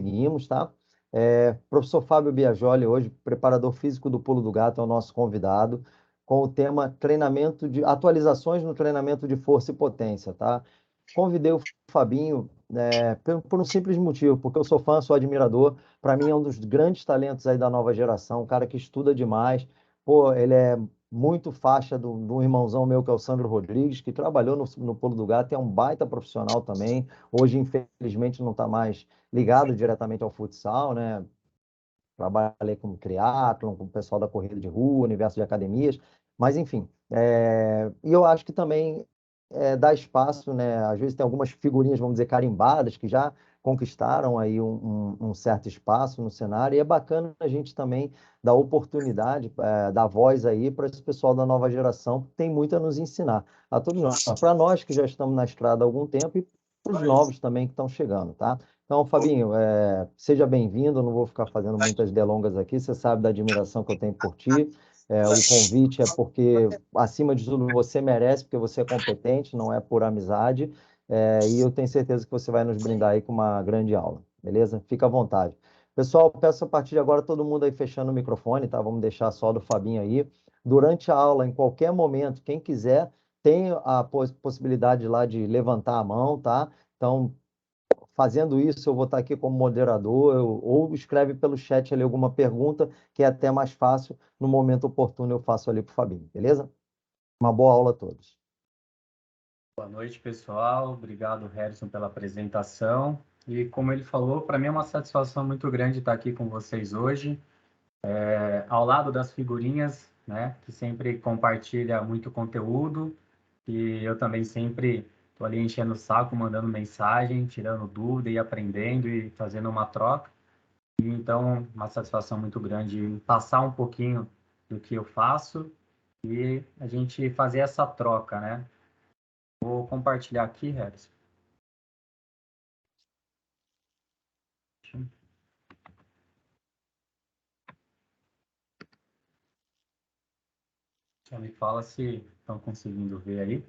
definimos, tá? Professor Fábio Biagioli, hoje, preparador físico do Pulo do Gato, é o nosso convidado, com o tema atualizações no treinamento de força e potência, tá? Convidei o Fabinho, por um simples motivo, porque eu sou fã, sou admirador, para mim é um dos grandes talentos aí da nova geração, um cara que estuda demais, pô, ele é muito faixa do irmãozão meu, que é o Sandro Rodrigues, que trabalhou no Pulo do Gato, é um baita profissional também, hoje, infelizmente, não está mais ligado diretamente ao futsal, né? Trabalhei com triatlon, com o pessoal da corrida de rua, universo de academias, mas enfim. E eu acho que também dá espaço, né? Às vezes tem algumas figurinhas, vamos dizer, carimbadas, que já conquistaram aí um certo espaço no cenário, e é bacana a gente também dar oportunidade, dar voz aí para esse pessoal da nova geração, que tem muito a nos ensinar, a todos nós, para nós que já estamos na estrada há algum tempo e para os novos também que estão chegando, tá? Então, Fabinho, seja bem-vindo, não vou ficar fazendo muitas delongas aqui, você sabe da admiração que eu tenho por ti. O convite é porque, acima de tudo, você merece, porque você é competente, não é por amizade, e eu tenho certeza que você vai nos brindar aí com uma grande aula, beleza? Fica à vontade. Pessoal, peço a partir de agora todo mundo aí fechando o microfone, tá? Vamos deixar só do Fabinho aí. Durante a aula, em qualquer momento, quem quiser, tem a possibilidade lá de levantar a mão, tá? Então, fazendo isso, eu vou estar aqui como moderador, ou escreve pelo chat ali alguma pergunta, que é até mais fácil. No momento oportuno, eu faço ali para o Fabinho, beleza? Uma boa aula a todos. Boa noite, pessoal. Obrigado, Harrison, pela apresentação. E como ele falou, para mim é uma satisfação muito grande estar aqui com vocês hoje, ao lado das figurinhas, né, que sempre compartilha muito conteúdo, e eu também sempre estou ali enchendo o saco, mandando mensagem, tirando dúvida e aprendendo e fazendo uma troca. E, então, uma satisfação muito grande passar um pouquinho do que eu faço e a gente fazer essa troca, né? Vou compartilhar aqui, Harrison. Já me fala se estão conseguindo ver aí.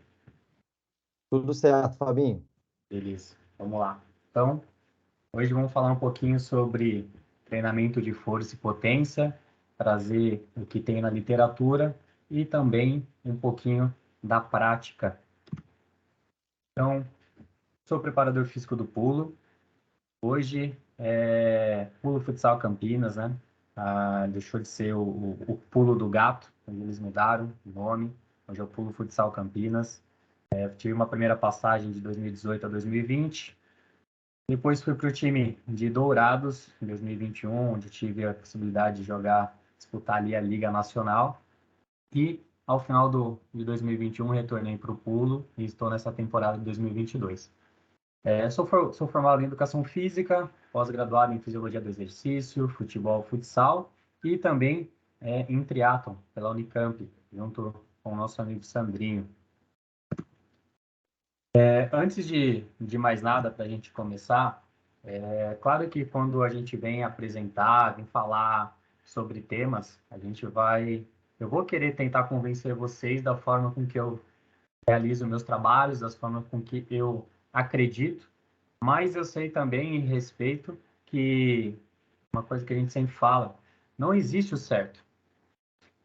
Tudo certo, Fabinho? Beleza, vamos lá. Então, hoje vamos falar um pouquinho sobre treinamento de força e potência, trazer o que tem na literatura e também um pouquinho da prática. Então, sou preparador físico do pulo. Hoje é Pulo Futsal Campinas, né? Deixou de ser o Pulo do Gato, eles mudaram o nome. Hoje é o Pulo Futsal Campinas. Tive uma primeira passagem de 2018 a 2020. Depois fui para o time de Dourados, em 2021, onde tive a possibilidade de disputar ali a Liga Nacional. E, ao final de 2021, retornei para o Pulo e estou nessa temporada de 2022. Sou formado em Educação Física, pós-graduado em Fisiologia do Exercício, Futebol, Futsal e também em Triatlon, pela Unicamp, junto com o nosso amigo Sandrinho. Antes de mais nada, para a gente começar, claro que quando a gente vem apresentar, vem falar sobre temas, eu vou querer tentar convencer vocês da forma com que eu realizo meus trabalhos, da forma com que eu acredito, mas eu sei também e respeito que uma coisa que a gente sempre fala, não existe o certo,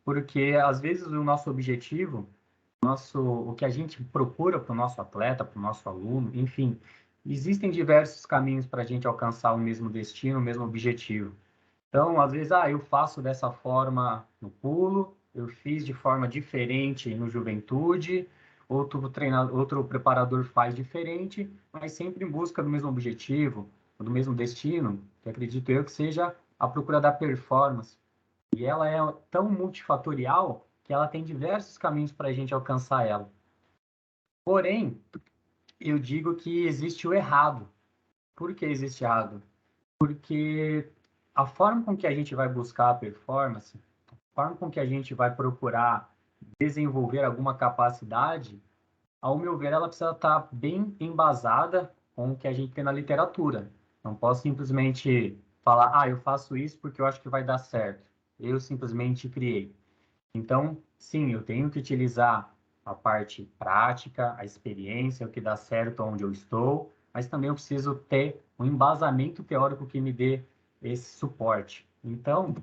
porque às vezes o nosso objetivo, o que a gente procura para o nosso atleta, para o nosso aluno, enfim, existem diversos caminhos para a gente alcançar o mesmo destino, o mesmo objetivo. Então, às vezes, eu faço dessa forma no pulo, eu fiz de forma diferente no juventude, outro preparador faz diferente, mas sempre em busca do mesmo objetivo, do mesmo destino, que acredito eu que seja a procura da performance. E ela é tão multifatorial que ela tem diversos caminhos para a gente alcançar ela. Porém, eu digo que existe o errado. Por que existe errado? Porque a forma com que a gente vai buscar a performance, a forma com que a gente vai procurar desenvolver alguma capacidade, ao meu ver, ela precisa estar bem embasada com o que a gente tem na literatura. Não posso simplesmente falar, eu faço isso porque eu acho que vai dar certo. Eu simplesmente criei. Então, sim, eu tenho que utilizar a parte prática, a experiência, o que dá certo onde eu estou, mas também eu preciso ter um embasamento teórico que me dê esse suporte. Então,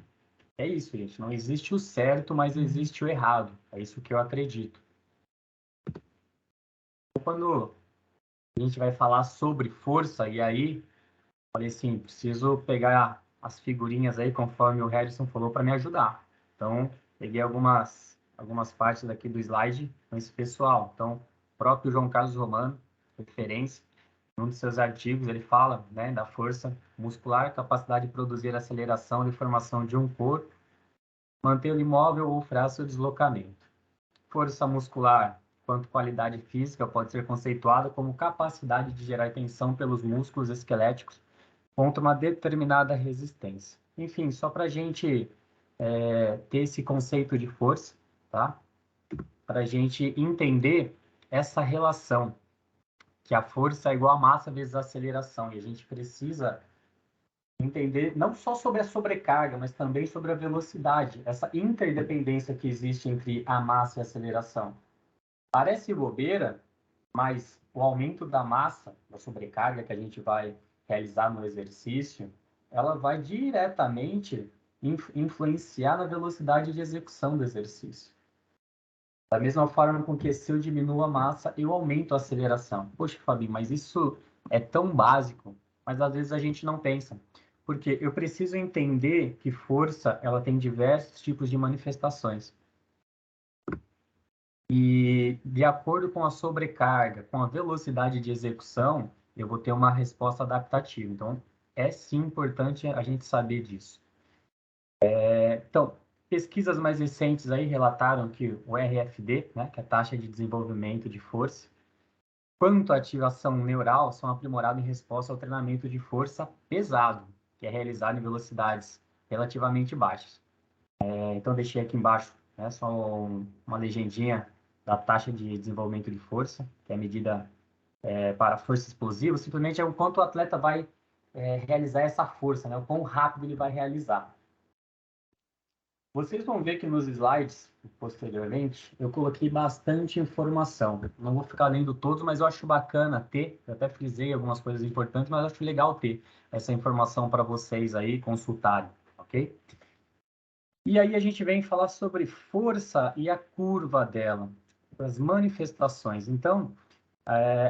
é isso, gente. Não existe o certo, mas existe o errado. É isso que eu acredito. Quando a gente vai falar sobre força, e aí, falei assim, preciso pegar as figurinhas aí, conforme o Harrison falou, para me ajudar. Então, peguei algumas partes aqui do slide com esse pessoal. Então, o próprio João Carlos Romano, referência, em um dos seus artigos, ele fala, né, da força muscular, capacidade de produzir aceleração e formação de um corpo, mantê-lo imóvel ou frear seu deslocamento. Força muscular, quanto qualidade física, pode ser conceituada como capacidade de gerar tensão pelos músculos esqueléticos contra uma determinada resistência. Enfim, só para a gente ter esse conceito de força, tá? Para a gente entender essa relação, que a força é igual a massa vezes a aceleração, e a gente precisa entender não só sobre a sobrecarga, mas também sobre a velocidade, essa interdependência que existe entre a massa e a aceleração. Parece bobeira, mas o aumento da massa, da sobrecarga que a gente vai realizar no exercício, ela vai diretamente influenciar na velocidade de execução do exercício. Da mesma forma com que se eu diminuo a massa, eu aumento a aceleração. Poxa, Fabi, mas isso é tão básico, mas às vezes a gente não pensa. Porque eu preciso entender que força, ela tem diversos tipos de manifestações. E de acordo com a sobrecarga, com a velocidade de execução, eu vou ter uma resposta adaptativa. Então, é sim importante a gente saber disso. Então, pesquisas mais recentes aí relataram que o RFD, né, que é a taxa de desenvolvimento de força, quanto a ativação neural são aprimorados em resposta ao treinamento de força pesado, que é realizado em velocidades relativamente baixas. Então, deixei aqui embaixo, né, só uma legendinha da taxa de desenvolvimento de força, que é a medida para força explosiva, simplesmente é o quanto o atleta vai realizar essa força, né, o quão rápido ele vai realizar. Vocês vão ver que nos slides, posteriormente, eu coloquei bastante informação. Não vou ficar lendo todos, mas eu acho bacana ter, eu até frisei algumas coisas importantes, mas eu acho legal ter essa informação para vocês aí consultarem, ok? E aí a gente vem falar sobre força e a curva dela, as manifestações. Então,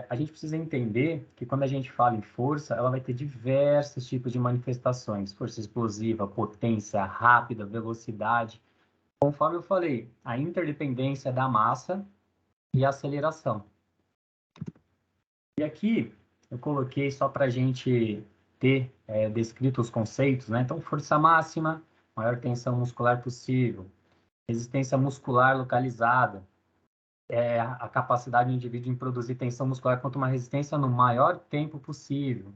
a gente precisa entender que quando a gente fala em força, ela vai ter diversos tipos de manifestações. Força explosiva, potência, rápida, velocidade. Conforme eu falei, a interdependência da massa e a aceleração. E aqui eu coloquei só para a gente ter descrito os conceitos, né? Então, força máxima, maior tensão muscular possível. Resistência muscular localizada, a capacidade do indivíduo em produzir tensão muscular contra uma resistência no maior tempo possível.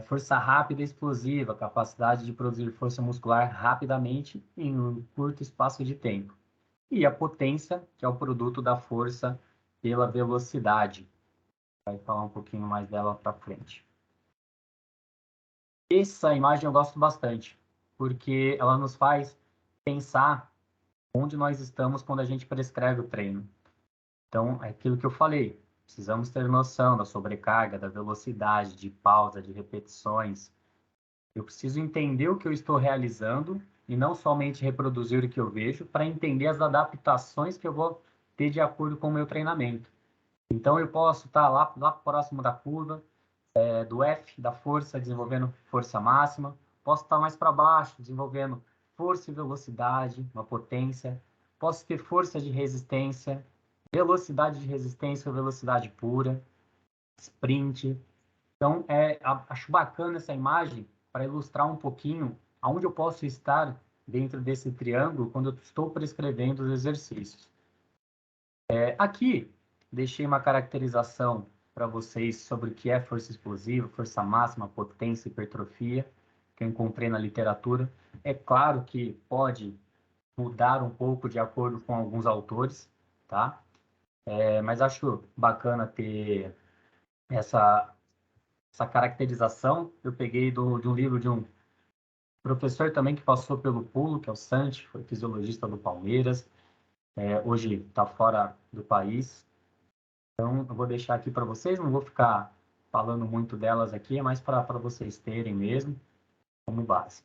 Força rápida e explosiva, capacidade de produzir força muscular rapidamente em um curto espaço de tempo. E a potência, que é o produto da força pela velocidade. Vai falar um pouquinho mais dela para frente. Essa imagem eu gosto bastante, porque ela nos faz pensar onde nós estamos quando a gente prescreve o treino. Então, é aquilo que eu falei, precisamos ter noção da sobrecarga, da velocidade, de pausa, de repetições. Eu preciso entender o que eu estou realizando e não somente reproduzir o que eu vejo, para entender as adaptações que eu vou ter de acordo com o meu treinamento. Então, eu posso estar lá próximo da curva, do F, da força, desenvolvendo força máxima. Posso estar mais para baixo, desenvolvendo força e velocidade, uma potência. Posso ter força de resistência, velocidade de resistência ou velocidade pura, sprint. Então, acho bacana essa imagem para ilustrar um pouquinho aonde eu posso estar dentro desse triângulo quando eu estou prescrevendo os exercícios. Aqui, deixei uma caracterização para vocês sobre o que é força explosiva, força máxima, potência, hipertrofia, que eu encontrei na literatura. É claro que pode mudar um pouco de acordo com alguns autores, tá? Mas acho bacana ter essa caracterização. Eu peguei de um livro de um professor também que passou pelo pulo, que é o Santi, foi fisiologista do Palmeiras, hoje está fora do país. Então, eu vou deixar aqui para vocês, não vou ficar falando muito delas aqui, é mais para vocês terem mesmo como base.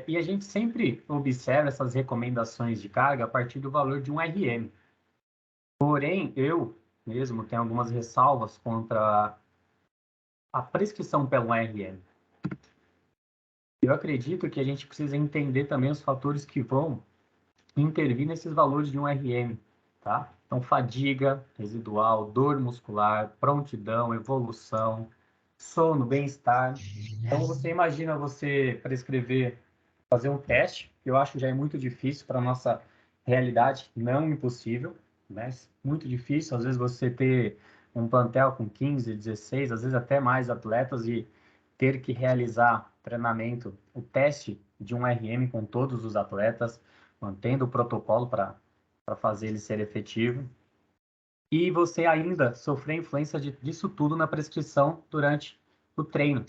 E a gente sempre observa essas recomendações de carga a partir do valor de um RM. Porém, eu mesmo tenho algumas ressalvas contra a prescrição pelo RM. Eu acredito que a gente precisa entender também os fatores que vão intervir nesses valores de um RM, tá? Então, fadiga residual, dor muscular, prontidão, evolução, sono, bem-estar. Então, você imagina você prescrever, fazer um teste, que eu acho que já é muito difícil para a nossa realidade, não impossível, mas muito difícil. Às vezes você ter um plantel com 15, 16, às vezes até mais atletas e ter que realizar treinamento, o teste de um RM com todos os atletas, mantendo o protocolo para fazer ele ser efetivo. E você ainda sofrer influência disso tudo na prescrição durante o treino.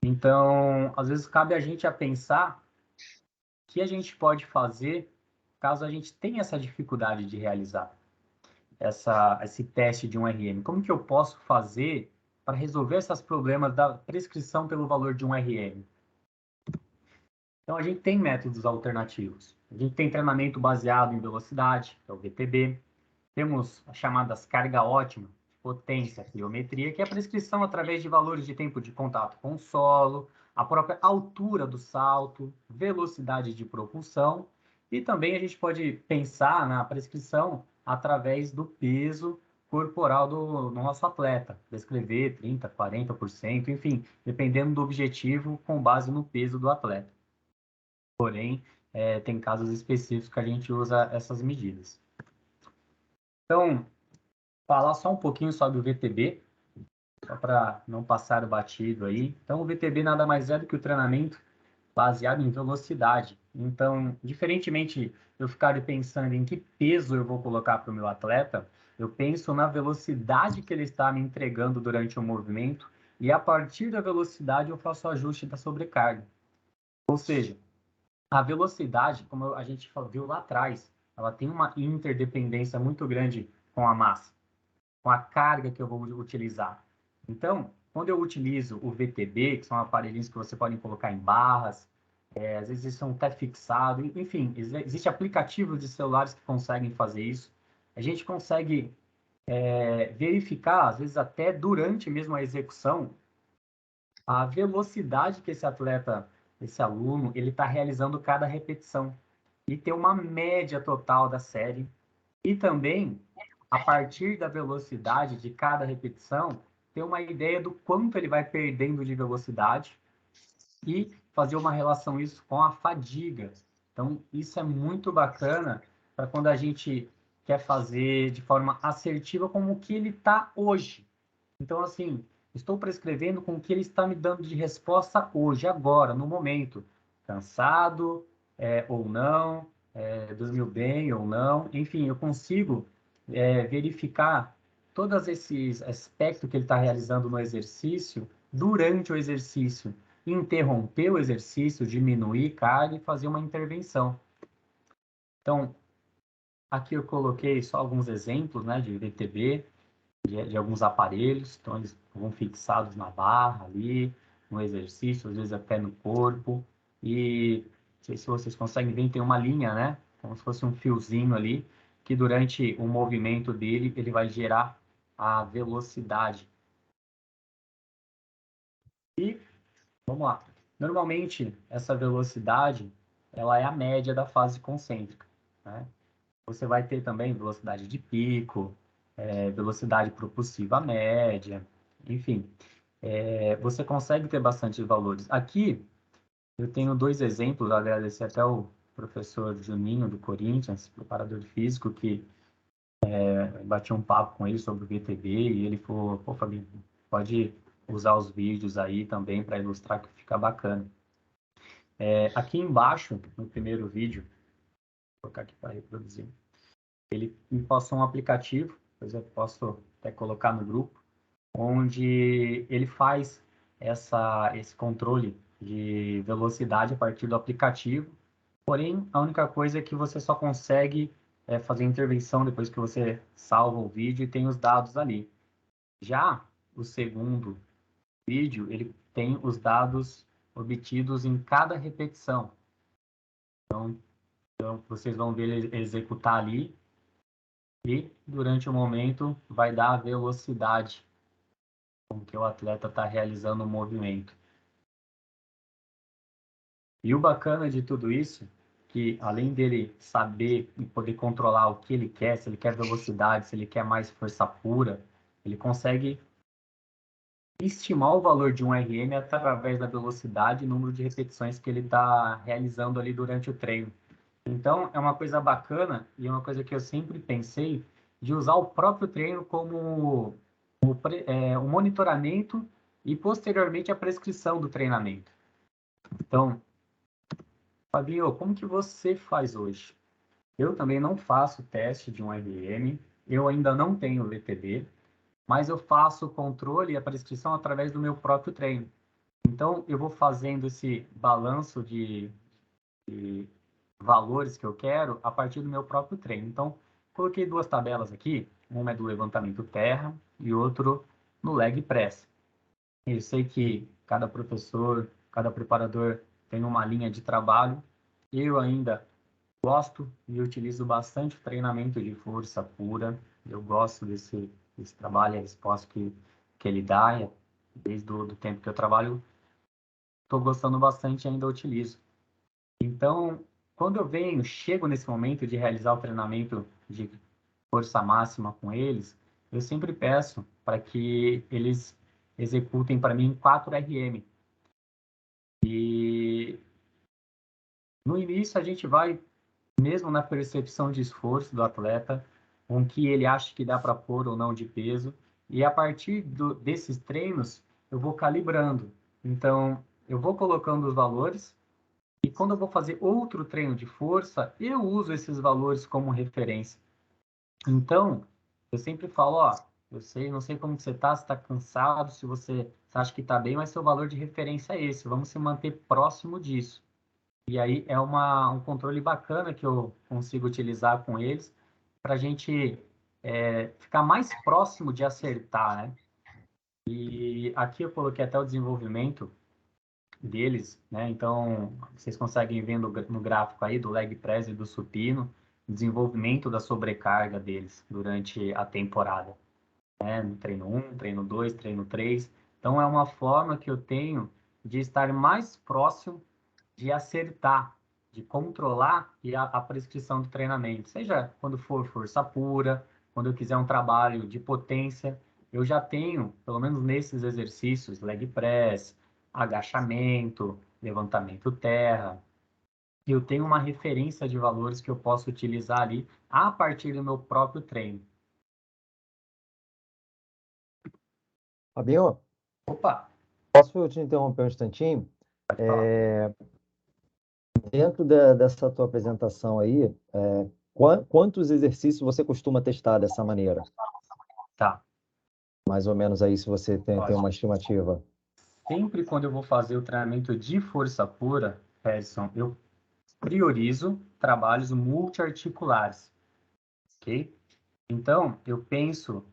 Então, às vezes cabe a gente a pensar o que a gente pode fazer caso a gente tenha essa dificuldade de realizar esse teste de um RM. Como que eu posso fazer para resolver esses problemas da prescrição pelo valor de um RM? Então, a gente tem métodos alternativos. A gente tem treinamento baseado em velocidade, que é o VTB. Temos as chamadas carga ótima, potência, pliometria, que é a prescrição através de valores de tempo de contato com o solo, a própria altura do salto, velocidade de propulsão. E também a gente pode pensar na prescrição através do peso corporal do nosso atleta, descrever 30%, 40%, enfim, dependendo do objetivo, com base no peso do atleta. Porém, tem casos específicos que a gente usa essas medidas. Então, falar só um pouquinho sobre o VTB, só para não passar o batido aí. Então, o VTB nada mais é do que o treinamento baseado em velocidade. Então, diferentemente de eu ficar pensando em que peso eu vou colocar para o meu atleta, eu penso na velocidade que ele está me entregando durante o movimento e a partir da velocidade eu faço o ajuste da sobrecarga. Ou seja, a velocidade, como a gente viu lá atrás, ela tem uma interdependência muito grande com a massa, com a carga que eu vou utilizar. Então, quando eu utilizo o VTB, que são aparelhinhos que você pode colocar em barras, às vezes eles são até fixados, enfim, existe aplicativos de celulares que conseguem fazer isso. A gente consegue verificar, às vezes até durante mesmo a execução, a velocidade que esse atleta, esse aluno, ele está realizando cada repetição. E ter uma média total da série. E também, a partir da velocidade de cada repetição, ter uma ideia do quanto ele vai perdendo de velocidade e fazer uma relação isso com a fadiga. Então, isso é muito bacana para quando a gente quer fazer de forma assertiva como o que ele está hoje. Então, assim, estou prescrevendo com o que ele está me dando de resposta hoje, agora, no momento. Cansado, ou não, dormiu bem ou não. Enfim, eu consigo verificar todos esses aspectos que ele está realizando no exercício durante o exercício. Interromper o exercício, diminuir carga e fazer uma intervenção. Então, aqui eu coloquei só alguns exemplos, né, de VTB, de alguns aparelhos, então eles vão fixados na barra ali, no exercício, às vezes até no corpo, e não sei se vocês conseguem ver, tem uma linha, né, como se fosse um fiozinho ali, que durante o movimento dele, ele vai gerar a velocidade. E, vamos lá, normalmente essa velocidade, ela é a média da fase concêntrica, né? Você vai ter também velocidade de pico, velocidade propulsiva média, enfim. Você consegue ter bastante valores. Aqui, eu tenho dois exemplos, agradecer até o professor Juninho, do Corinthians, preparador físico, que bati um papo com ele sobre o VTB, e ele falou, pô, Fabinho, pode usar os vídeos aí também para ilustrar, que fica bacana. Aqui embaixo, no primeiro vídeo, vou colocar aqui para reproduzir, ele me passou um aplicativo, depois eu posso até colocar no grupo, onde ele faz esse controle de velocidade a partir do aplicativo. Porém, a única coisa é que você só consegue fazer intervenção depois que você salva o vídeo e tem os dados ali. Já o segundo vídeo, ele tem os dados obtidos em cada repetição. Então vocês vão ver ele executar ali e, durante o momento, vai dar a velocidade com que o atleta está realizando o movimento. E o bacana de tudo isso, que além dele saber e poder controlar o que ele quer, se ele quer velocidade, se ele quer mais força pura, ele consegue estimar o valor de um RM através da velocidade e número de repetições que ele está realizando ali durante o treino. Então, é uma coisa bacana e é uma coisa que eu sempre pensei de usar o próprio treino como o monitoramento e, posteriormente, a prescrição do treinamento. Então, Fabinho, como que você faz hoje? Eu também não faço teste de um RM, eu ainda não tenho VTB, mas eu faço o controle e a prescrição através do meu próprio treino. Então, eu vou fazendo esse balanço de valores que eu quero a partir do meu próprio treino. Então, coloquei duas tabelas aqui, uma é do levantamento terra e outro no leg press. Eu sei que cada professor, cada preparador tem uma linha de trabalho. Eu ainda gosto e utilizo bastante o treinamento de força pura. Eu gosto desse trabalho, a resposta que ele dá, desde o do tempo que eu trabalho, estou gostando bastante e ainda utilizo. Então, quando chego nesse momento de realizar o treinamento de força máxima com eles, eu sempre peço para que eles executem para mim 4 RM. E no início a gente vai, mesmo na percepção de esforço do atleta, com que ele acha que dá para pôr ou não de peso, e a partir desses treinos eu vou calibrando. Então, eu vou colocando os valores. E quando eu vou fazer outro treino de força, eu uso esses valores como referência. Então, eu sempre falo, ó, não sei como que você tá, se está cansado, se você acha que está bem, mas seu valor de referência é esse. Vamos se manter próximo disso. E aí é um controle bacana que eu consigo utilizar com eles para a gente ficar mais próximo de acertar, né? E aqui eu coloquei até o desenvolvimento deles, né? Então, vocês conseguem ver no gráfico aí do leg press e do supino, o desenvolvimento da sobrecarga deles durante a temporada, né? No treino 1, treino 2, treino 3. Então, é uma forma que eu tenho de estar mais próximo de acertar, de controlar a prescrição do treinamento, seja quando for força pura, quando eu quiser um trabalho de potência, eu já tenho, pelo menos nesses exercícios, leg press, agachamento, levantamento terra, eu tenho uma referência de valores que eu posso utilizar ali a partir do meu próprio treino. Fabinho, Opa, posso te interromper um instantinho? pode falar. Dentro dessa tua apresentação aí, quantos exercícios você costuma testar dessa maneira? Tá, Mais ou menos aí, se você tem ótimo. uma estimativa. Sempre quando eu vou fazer o treinamento de força pura, Edson, eu priorizo trabalhos multiarticulares, ok? Então, eu penso,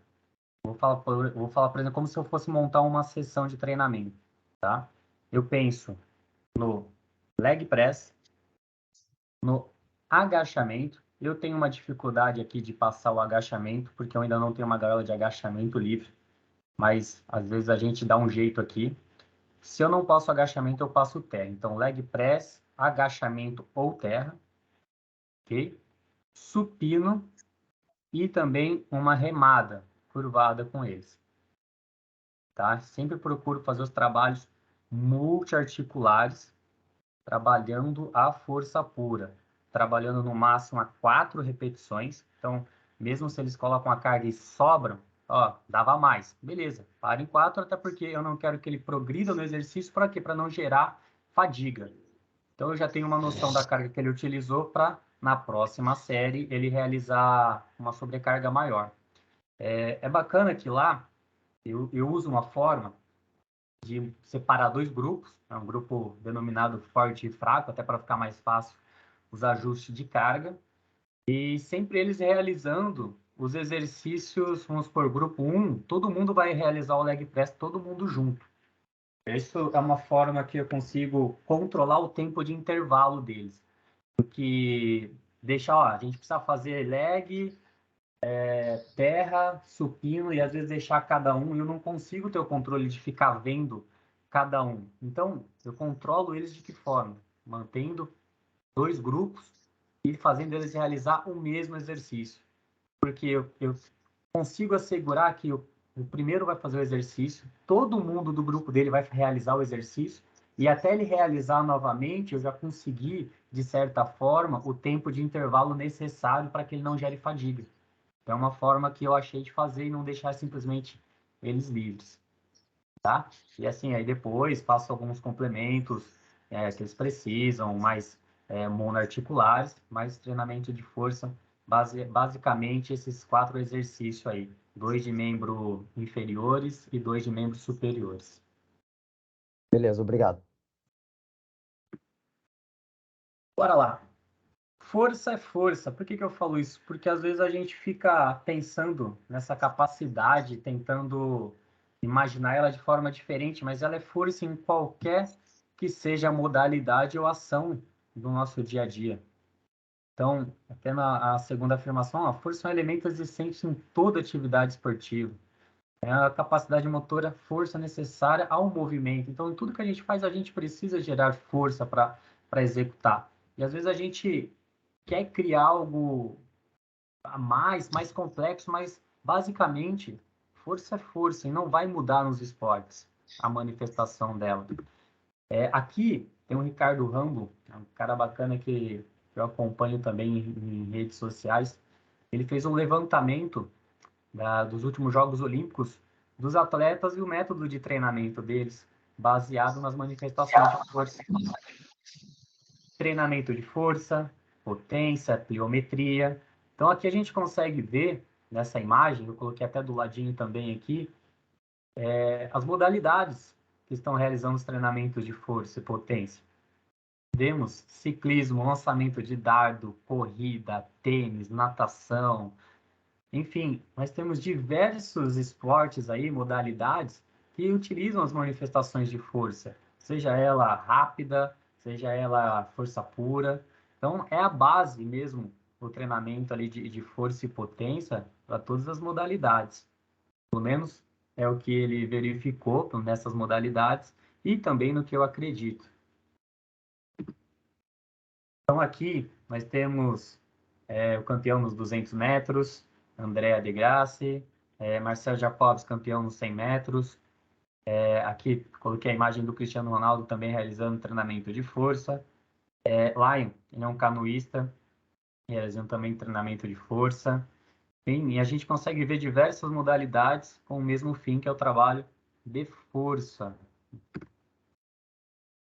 vou falar, por exemplo, como se eu fosse montar uma sessão de treinamento, tá? Eu penso no leg press, no agachamento. Eu tenho uma dificuldade aqui de passar o agachamento, porque eu ainda não tenho uma gaiola de agachamento livre, mas às vezes a gente dá um jeito aqui. Se eu não passo agachamento, eu passo terra. Então, leg press, agachamento ou terra, ok? Supino e também uma remada curvada com eles, tá? Sempre procuro fazer os trabalhos multiarticulares, trabalhando a força pura, trabalhando no máximo a 4 repetições. Então, mesmo se eles colocam a carga e sobram, ó, dava mais. Beleza, para em 4, até porque eu não quero que ele progrida no exercício, para quê? Para não gerar fadiga. Então, eu já tenho uma noção da carga que ele utilizou para, na próxima série, ele realizar uma sobrecarga maior. É bacana que lá eu uso uma forma de separar dois grupos, um grupo denominado forte e fraco, até para ficar mais fácil os ajustes de carga, E sempre eles realizando os exercícios, vamos por grupo 1, todo mundo vai realizar o leg press, todo mundo junto. Isso é uma forma que eu consigo controlar o tempo de intervalo deles. Porque deixar, ó, a gente precisa fazer leg, terra, supino e às vezes deixar cada um, e eu não consigo ter o controle de ficar vendo cada um. Então, eu controlo eles de que forma? Mantendo dois grupos e fazendo eles realizar o mesmo exercício. Porque eu consigo assegurar que o primeiro vai fazer o exercício, todo mundo do grupo dele vai realizar o exercício, e até ele realizar novamente, eu já consegui, de certa forma, o tempo de intervalo necessário para que ele não gere fadiga. É uma forma que eu achei de fazer e não deixar simplesmente eles livres, tá? E assim, aí depois faço alguns complementos que eles precisam, mais monoarticulares, mais treinamento de força, basicamente esses 4 exercícios aí, 2 de membro inferiores e 2 de membros superiores. Beleza, obrigado. Bora lá. Força é força. Por que eu falo isso? Porque às vezes a gente fica pensando nessa capacidade, tentando imaginar ela de forma diferente, mas ela é força em qualquer que seja a modalidade ou ação do nosso dia a dia. Então, até na segunda afirmação, a força é um elemento existente em toda atividade esportiva. É a capacidade motora, força necessária ao movimento. Então, em tudo que a gente faz, a gente precisa gerar força para executar. E às vezes a gente quer criar algo a mais complexo, mas basicamente força é força e não vai mudar nos esportes a manifestação dela. Aqui tem o Ricardo Rambo, um cara bacana que eu acompanho também em redes sociais. Ele fez um levantamento dos últimos Jogos Olímpicos dos atletas e o método de treinamento deles, baseado nas manifestações de força. Treinamento de força, potência, pliometria. Então aqui a gente consegue ver nessa imagem, eu coloquei até do ladinho também aqui, as modalidades que estão realizando os treinamentos de força e potência. Temos ciclismo, lançamento de dardo, corrida, tênis, natação, enfim, nós temos diversos esportes aí, modalidades, que utilizam as manifestações de força, seja ela rápida, seja ela força pura. Então, é a base mesmo, o treinamento ali de força e potência para todas as modalidades. Pelo menos é o que ele verificou nessas modalidades e também no que eu acredito. Então, aqui nós temos o campeão nos 200 metros, Andrea de Grassi, Marcel Jacobs, campeão nos 100 metros. Aqui coloquei a imagem do Cristiano Ronaldo também realizando treinamento de força. Lion, ele é um canoísta, realizando também treinamento de força. Enfim, e a gente consegue ver diversas modalidades com o mesmo fim, que é o trabalho de força.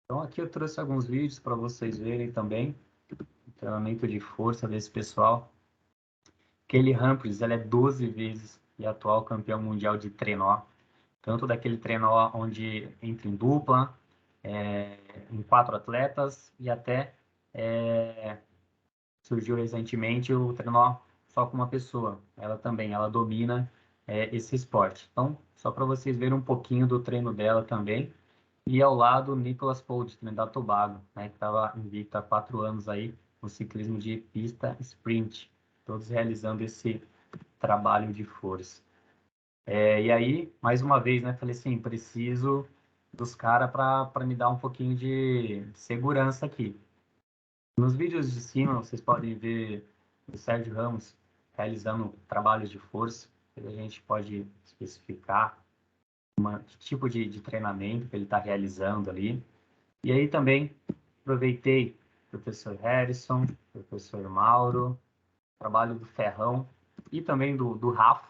Então, aqui eu trouxe alguns vídeos para vocês verem também, treinamento de força desse pessoal. Kelly Humphries, ela é 12 vezes e atual campeão mundial de trenó. Tanto daquele trenó onde entra em dupla, em 4 atletas, e até surgiu recentemente o trenó só com uma pessoa. Ela também, ela domina esse esporte. Então, só para vocês verem um pouquinho do treino dela também. E ao lado, Nicolas Paul, de Trinidad e Tobago, né, que estava invicto há 4 anos aí no ciclismo de pista sprint. Todos realizando esse trabalho de força. E aí, mais uma vez, né, falei assim, preciso dos caras para me dar um pouquinho de segurança aqui. Nos vídeos de cima, vocês podem ver o Sérgio Ramos realizando trabalhos de força. A gente pode especificar que tipo de treinamento que ele está realizando ali. E aí também aproveitei o professor Harrison, professor Mauro, trabalho do Ferrão e também do Rafa,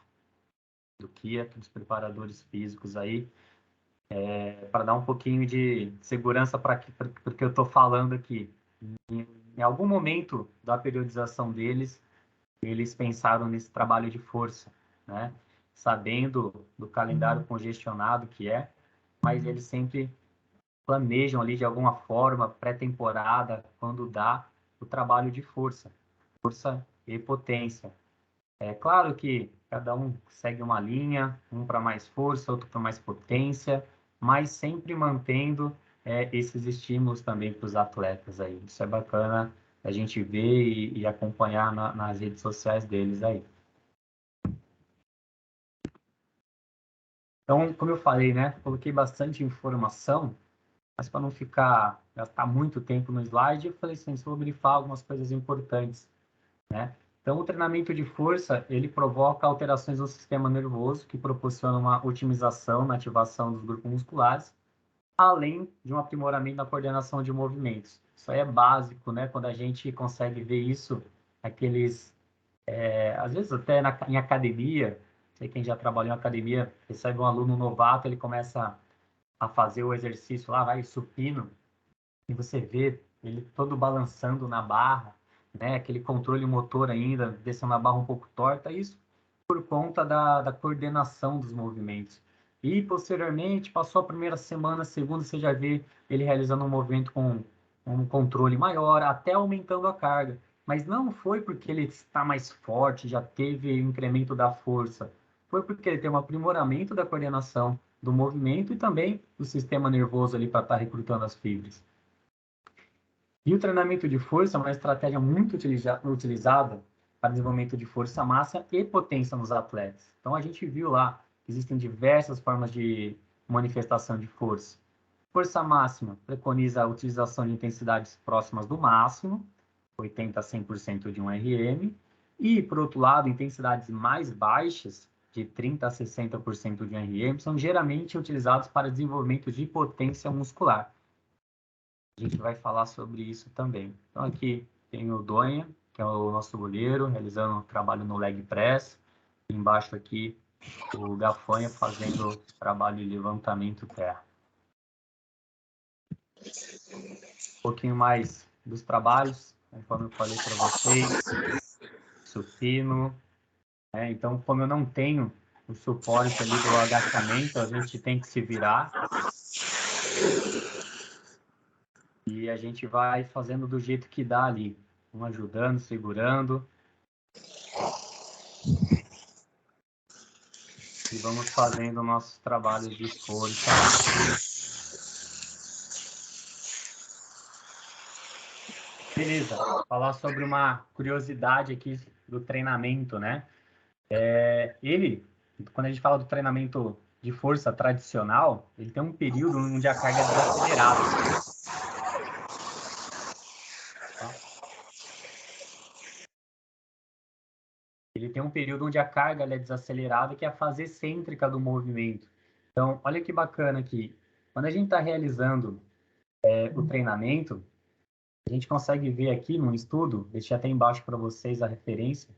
do Kia, dos preparadores físicos aí, para dar um pouquinho de segurança para o que eu estou falando aqui. Em algum momento da periodização deles, eles pensaram nesse trabalho de força, né? Sabendo do calendário congestionado que é, mas eles sempre planejam ali de alguma forma, pré-temporada, quando dá, o trabalho de força. Força e potência. É claro que cada um segue uma linha, um para mais força, outro para mais potência, mas sempre mantendo esses estímulos também para os atletas aí. Isso é bacana a gente ver e acompanhar nas redes sociais deles aí. Então, como eu falei, né, coloquei bastante informação, mas para não gastar muito tempo no slide, eu falei assim, vou grifar algumas coisas importantes, né? Então, o treinamento de força, ele provoca alterações no sistema nervoso, que proporcionam uma otimização na ativação dos grupos musculares, além de um aprimoramento na coordenação de movimentos. Isso aí é básico, né? Quando a gente consegue ver isso, às vezes até em academia, sei quem já trabalhou em academia, recebe um aluno novato, ele começa a fazer o exercício lá, vai supino, e você vê ele todo balançando na barra, né? Aquele controle motor ainda, descendo a barra um pouco torta, isso por conta da coordenação dos movimentos. E, posteriormente, passou a primeira semana, a segunda, você já vê ele realizando um movimento com um controle maior, até aumentando a carga. Mas não foi porque ele está mais forte, já teve incremento da força. Foi porque ele tem um aprimoramento da coordenação do movimento e também do sistema nervoso ali para estar recrutando as fibras. E o treinamento de força é uma estratégia muito utilizada para desenvolvimento de força, massa e potência nos atletas. Então, a gente viu lá que existem diversas formas de manifestação de força. Força máxima preconiza a utilização de intensidades próximas do máximo, 80 a 100% de um RM, e, por outro lado, intensidades mais baixas, de 30 a 60% de um RM, são geralmente utilizados para desenvolvimento de potência muscular. A gente vai falar sobre isso também. Então, aqui tem o Donha, que é o nosso goleiro, realizando um trabalho no leg press. E embaixo aqui, o Gafanha fazendo trabalho de levantamento terra. Um pouquinho mais dos trabalhos, conforme eu falei para vocês, supino. Então, como eu não tenho o suporte ali do agachamento, a gente tem que se virar. E a gente vai fazendo do jeito que dá ali. Um ajudando, segurando. E vamos fazendo nossos trabalhos de força. Beleza, falar sobre uma curiosidade aqui do treinamento, né? Quando a gente fala do treinamento de força tradicional, ele tem um período onde a carga é desacelerada. Tá? Ele tem um período onde a carga é desacelerada, que é a fase excêntrica do movimento. Então, olha que bacana aqui. Quando a gente está realizando o treinamento, a gente consegue ver aqui num estudo, deixei até embaixo para vocês a referência,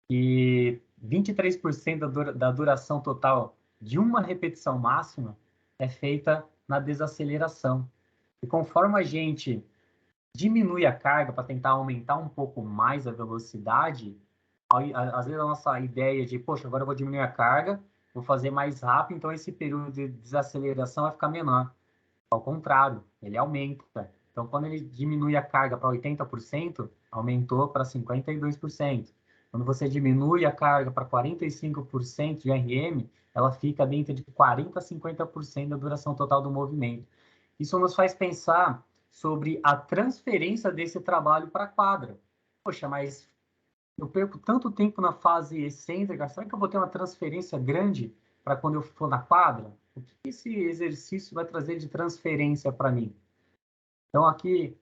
que 23% da duração total de uma repetição máxima é feita na desaceleração. E conforme a gente diminui a carga para tentar aumentar um pouco mais a velocidade, às vezes a nossa ideia de, poxa, agora eu vou diminuir a carga, vou fazer mais rápido, então esse período de desaceleração vai ficar menor. Ao contrário, ele aumenta. Então, quando ele diminui a carga para 80%, aumentou para 52%. Quando você diminui a carga para 45% de RM, ela fica dentro de 40% a 50% da duração total do movimento. Isso nos faz pensar sobre a transferência desse trabalho para a quadra. Poxa, mas eu perco tanto tempo na fase excêntrica, será que eu vou ter uma transferência grande para quando eu for na quadra? O que esse exercício vai trazer de transferência para mim? Então, aqui,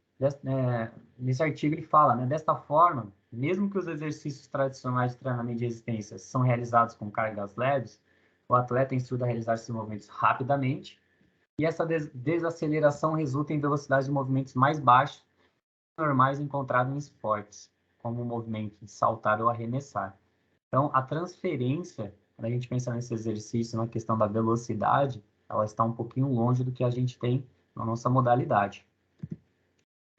nesse artigo, ele fala, né, desta forma, mesmo que os exercícios tradicionais de treinamento de resistência são realizados com cargas leves, o atleta é instruído a realizar esses movimentos rapidamente, e essa desaceleração resulta em velocidades de movimentos mais baixas, normais encontrados em esportes, como o movimento de saltar ou arremessar. Então, a transferência, quando a gente pensa nesse exercício, na questão da velocidade, ela está um pouquinho longe do que a gente tem na nossa modalidade.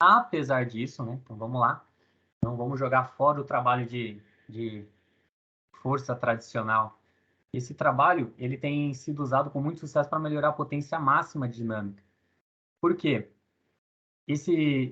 Apesar disso, né? Então, vamos lá. Não vamos jogar fora o trabalho de força tradicional. Esse trabalho, ele tem sido usado com muito sucesso para melhorar a potência máxima dinâmica. Por quê?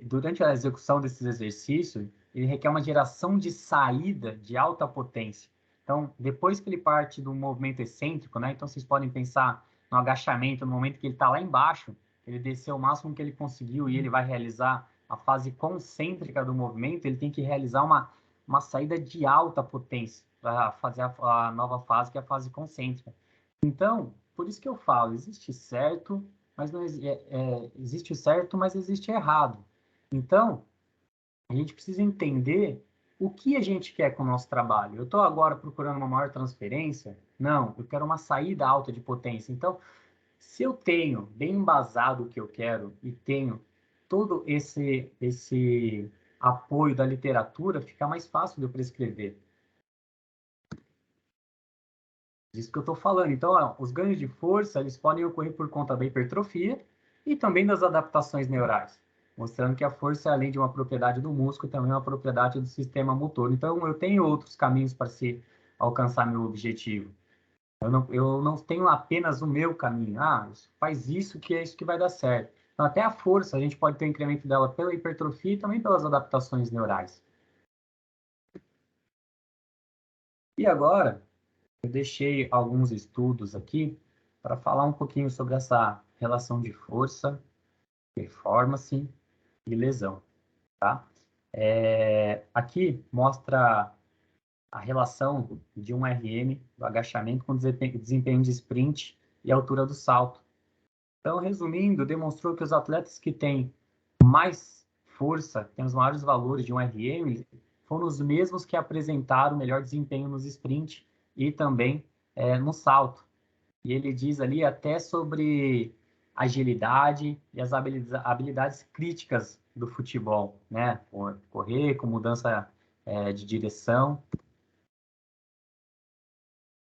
Durante a execução desses exercícios, ele requer uma geração de saída de alta potência. Então, depois que ele parte do movimento excêntrico, né? Então, vocês podem pensar no agachamento, no momento que ele está lá embaixo, ele desceu o máximo que ele conseguiu e ele vai realizar a fase concêntrica do movimento, ele tem que realizar uma saída de alta potência para fazer a nova fase, que é a fase concêntrica. Então, por isso que eu falo, existe certo, mas não existe certo, mas existe errado. Então, a gente precisa entender o que a gente quer com o nosso trabalho. Eu estou agora procurando uma maior transferência? Não, eu quero uma saída alta de potência. Então, se eu tenho bem embasado o que eu quero e tenho todo esse apoio da literatura, fica mais fácil de eu prescrever. Disso que eu estou falando. Então, ó, os ganhos de força, eles podem ocorrer por conta da hipertrofia e também das adaptações neurais, mostrando que a força, além de uma propriedade do músculo, também é uma propriedade do sistema motor. Então, eu tenho outros caminhos para se alcançar meu objetivo. Eu não tenho apenas o meu caminho. Ah, faz isso que é isso que vai dar certo. Então, até a força, a gente pode ter um incremento dela pela hipertrofia e também pelas adaptações neurais. E agora, eu deixei alguns estudos aqui para falar um pouquinho sobre essa relação de força, performance e lesão, tá? Aqui mostra a relação de um RM, do agachamento, com desempenho de sprint e altura do salto. Então, resumindo, demonstrou que os atletas que têm mais força, têm os maiores valores de um RM, foram os mesmos que apresentaram melhor desempenho nos sprint e também no salto. E ele diz ali até sobre agilidade e as habilidades críticas do futebol, né? Correr com mudança de direção.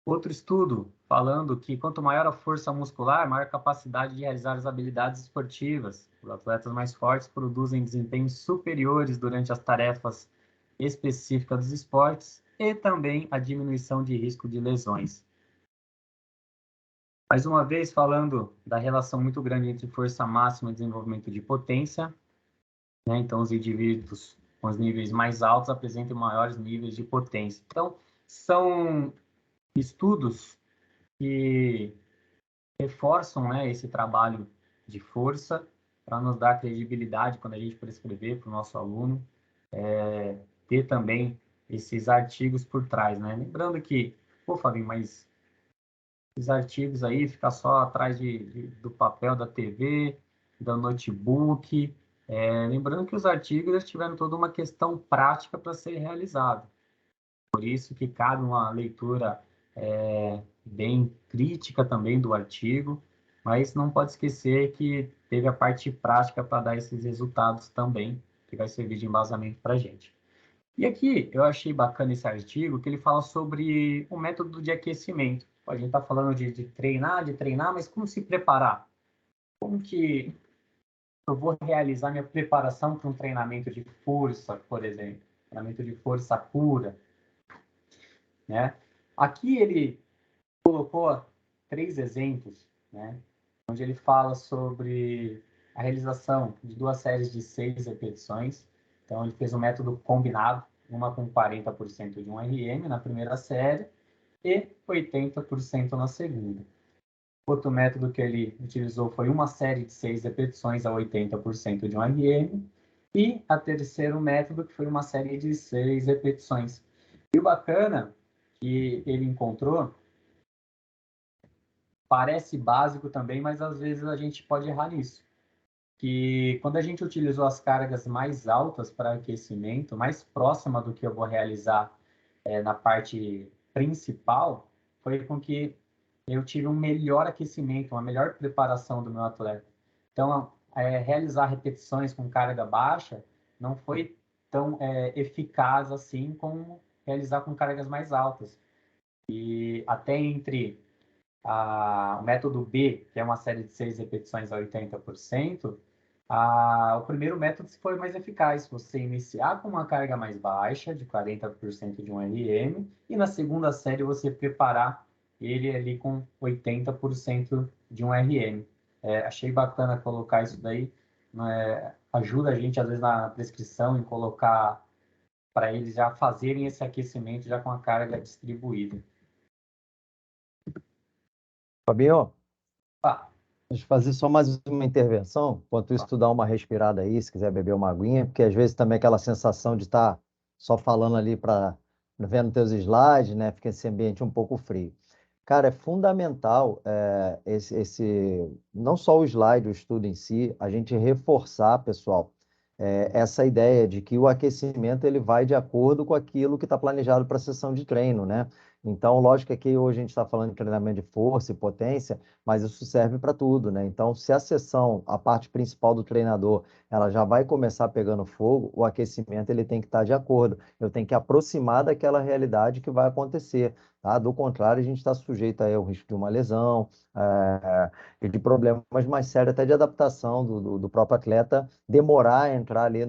Outro estudo falando que quanto maior a força muscular, maior a capacidade de realizar as habilidades esportivas. Os atletas mais fortes produzem desempenhos superiores durante as tarefas específicas dos esportes e também a diminuição de risco de lesões. Mais uma vez, falando da relação muito grande entre força máxima e desenvolvimento de potência, né? Então, os indivíduos com os níveis mais altos apresentam maiores níveis de potência. Então, são estudos que reforçam, né, esse trabalho de força para nos dar credibilidade quando a gente prescrever para o nosso aluno, ter também esses artigos por trás, né? Lembrando que, pô, Fabinho, mas esses artigos aí ficar só atrás do papel da TV, do notebook. Lembrando que os artigos eles tiveram toda uma questão prática para ser realizada. Por isso que cabe uma leitura bem crítica também do artigo, mas não pode esquecer que teve a parte prática para dar esses resultados também, que vai servir de embasamento para a gente. E aqui eu achei bacana esse artigo, que ele fala sobre o método de aquecimento. A gente está falando de treinar, mas como se preparar? Como que eu vou realizar minha preparação para um treinamento de força, por exemplo? Treinamento de força pura, né? Aqui ele colocou 3 exemplos, né? Onde ele fala sobre a realização de 2 séries de 6 repetições. Então, ele fez um método combinado, uma com 40% de um RM na primeira série e 80% na segunda. Outro método que ele utilizou foi uma série de 6 repetições a 80% de um RM. E a terceiro método, que foi uma série de 6 repetições. E o bacana que ele encontrou, parece básico também, mas às vezes a gente pode errar nisso. Que quando a gente utilizou as cargas mais altas para aquecimento, mais próxima do que eu vou realizar na parte principal, foi com que eu tive um melhor aquecimento, uma melhor preparação do meu atleta. Então, realizar repetições com carga baixa não foi tão eficaz assim como realizar com cargas mais altas. E até entre o método B, que é uma série de 6 repetições a 80%, o primeiro método foi mais eficaz. Você iniciar com uma carga mais baixa, de 40% de um RM, e na segunda série você preparar ele ali com 80% de um RM. Achei bacana colocar isso daí, ajuda a gente, às vezes, na prescrição, em colocar para eles já fazerem esse aquecimento já com a carga distribuída. Fabinho, Ah, deixa eu fazer só mais uma intervenção. Enquanto isso, tu dá uma respirada aí, se quiser beber uma aguinha, porque às vezes também aquela sensação de estar só falando ali para vendo teus slides, né? Fica esse ambiente um pouco frio. Cara, é fundamental não só o slide, o estudo em si, a gente reforçar, pessoal, essa ideia de que o aquecimento ele vai de acordo com aquilo que está planejado para a sessão de treino, né? Então, lógico que aqui hoje a gente está falando de treinamento de força e potência, mas isso serve para tudo, né? Então, se a sessão, a parte principal do treinador, ela já vai começar pegando fogo, o aquecimento ele tem que estar de acordo. Eu tenho que aproximar daquela realidade que vai acontecer, tá? Do contrário, a gente está sujeito aí ao risco de uma lesão, e de problemas mais sérios, até de adaptação do próprio atleta, demorar a entrar ali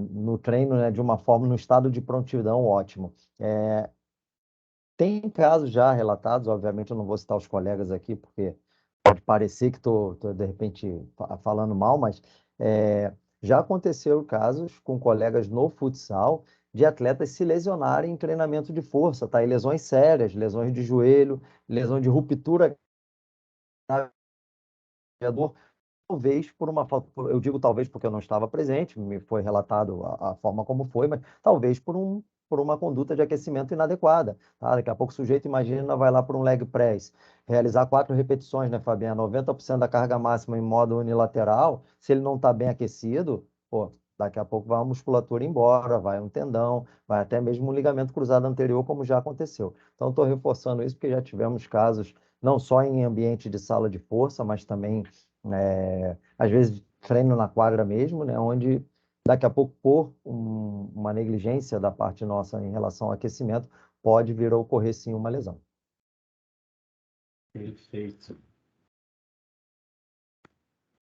no treino, né, de uma forma, no estado de prontidão ótimo. Tem casos já relatados, obviamente eu não vou citar os colegas aqui, porque pode parecer que estou, de repente, falando mal, mas já aconteceu casos com colegas no futsal de atletas se lesionarem em treinamento de força, tá? E lesões sérias, lesões de joelho, lesão de ruptura jogador, talvez por uma falta, eu digo talvez porque eu não estava presente, me foi relatado a forma como foi, mas talvez por uma conduta de aquecimento inadequada. Tá? Daqui a pouco o sujeito, imagina, vai lá por um leg press, realizar 4 repetições, né, Fabiano? 90% da carga máxima em modo unilateral, se ele não está bem aquecido, pô, daqui a pouco vai a musculatura embora, vai um tendão, vai até mesmo um ligamento cruzado anterior, como já aconteceu. Então, estou reforçando isso porque já tivemos casos não só em ambiente de sala de força, mas também, às vezes, treino na quadra mesmo, né, onde daqui a pouco, por uma negligência da parte nossa em relação ao aquecimento, pode vir a ocorrer sim uma lesão. perfeito.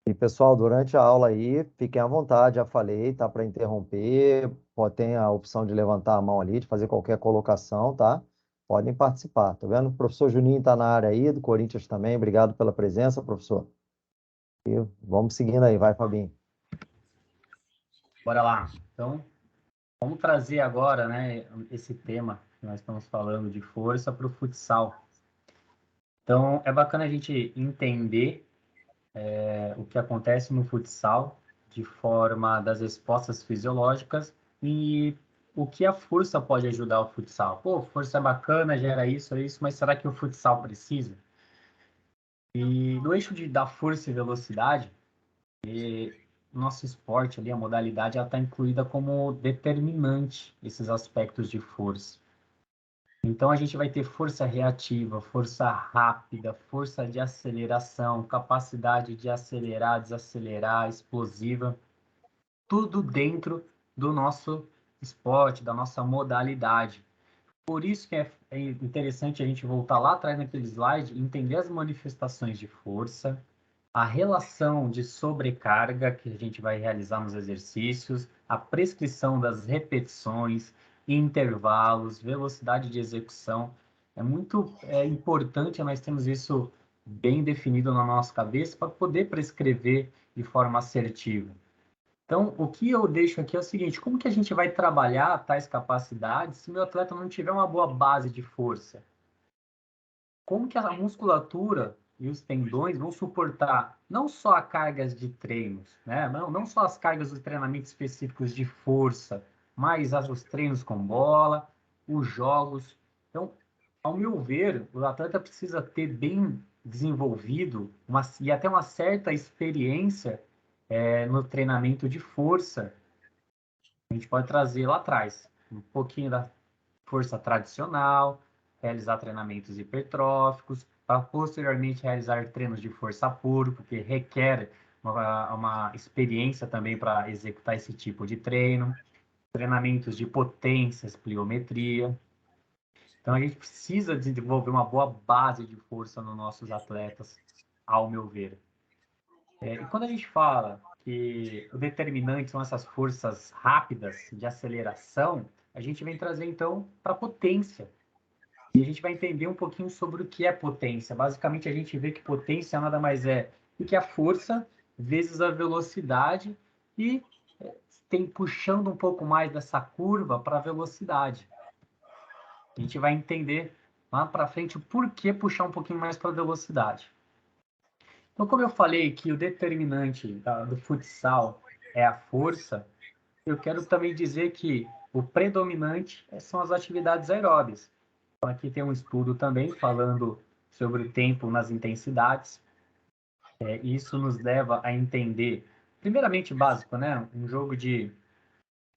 E pessoal, durante a aula aí, fiquem à vontade, já falei, tá para interromper, tem a opção de levantar a mão ali, de fazer qualquer colocação, tá? Podem participar, tá vendo? O professor Juninho está na área aí, do Corinthians também, obrigado pela presença, professor. E vamos seguindo aí, vai, Fabinho. Bora lá. Então, vamos trazer agora, né, esse tema que nós estamos falando de força para o futsal. Então, é bacana a gente entender o que acontece no futsal de forma das respostas fisiológicas e o que a força pode ajudar o futsal. Pô, força é bacana, gera isso, mas será que o futsal precisa? E no eixo da força e velocidade, nosso esporte ali, a modalidade, ela está incluída como determinante esses aspectos de força. Então a gente vai ter força reativa, força rápida, força de aceleração, capacidade de acelerar, desacelerar, explosiva, tudo dentro do nosso esporte, da nossa modalidade. Por isso que é interessante a gente voltar lá atrás naquele slide e entender as manifestações de força, a relação de sobrecarga que a gente vai realizar nos exercícios, a prescrição das repetições, intervalos, velocidade de execução. É muito importante nós termos isso bem definido na nossa cabeça para poder prescrever de forma assertiva. Então, o que eu deixo aqui é o seguinte: como que a gente vai trabalhar tais capacidades se meu atleta não tiver uma boa base de força? Como que a musculatura e os tendões vão suportar não só as cargas de treinos, né? Não só as cargas dos treinamentos específicos de força, mas os treinos com bola, os jogos. Então, ao meu ver, o atleta precisa ter bem desenvolvido e até uma certa experiência no treinamento de força. A gente pode trazer lá atrás um pouquinho da força tradicional, realizar treinamentos hipertróficos, para posteriormente realizar treinos de força pura, porque requer uma experiência também para executar esse tipo de treino, treinamentos de potências, pliometria. Então a gente precisa desenvolver uma boa base de força nos nossos atletas, ao meu ver. E quando a gente fala que o determinante são essas forças rápidas de aceleração, a gente vem trazer então para a potência. E a gente vai entender um pouquinho sobre o que é potência. Basicamente, a gente vê que potência nada mais é do que a força vezes a velocidade e tem puxando um pouco mais dessa curva para a velocidade. A gente vai entender lá para frente o porquê puxar um pouquinho mais para a velocidade. Então, como eu falei que o determinante do futsal é a força, eu quero também dizer que o predominante são as atividades aeróbias. Então, aqui tem um estudo também falando sobre o tempo nas intensidades. Isso nos leva a entender, primeiramente básico, né? Um jogo de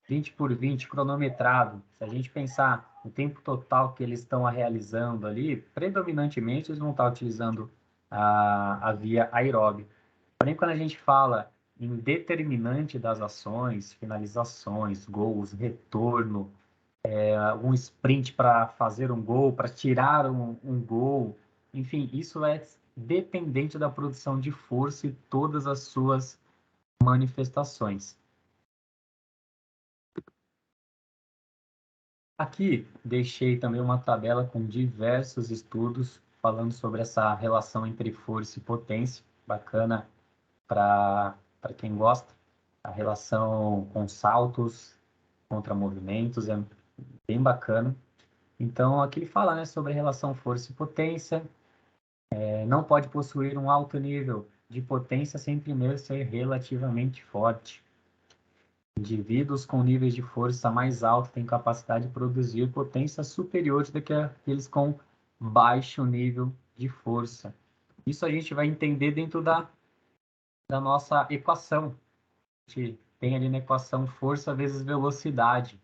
20 por 20 cronometrado. Se a gente pensar no tempo total que eles estão realizando ali, predominantemente eles vão estar utilizando a via aeróbica. Porém, quando a gente fala em determinante das ações, finalizações, gols, retorno, um sprint para fazer um gol, para tirar um gol, enfim, isso é dependente da produção de força e todas as suas manifestações. Aqui deixei também uma tabela com diversos estudos falando sobre essa relação entre força e potência, bacana para quem gosta. A relação com saltos contra movimentos é bem bacana. Então, aqui ele fala, né, sobre a relação força e potência. Não pode possuir um alto nível de potência sem primeiro ser relativamente forte. Indivíduos com níveis de força mais altos têm capacidade de produzir potências superiores do que aqueles com baixo nível de força. Isso a gente vai entender dentro da nossa equação. A gente tem ali na equação força vezes velocidade.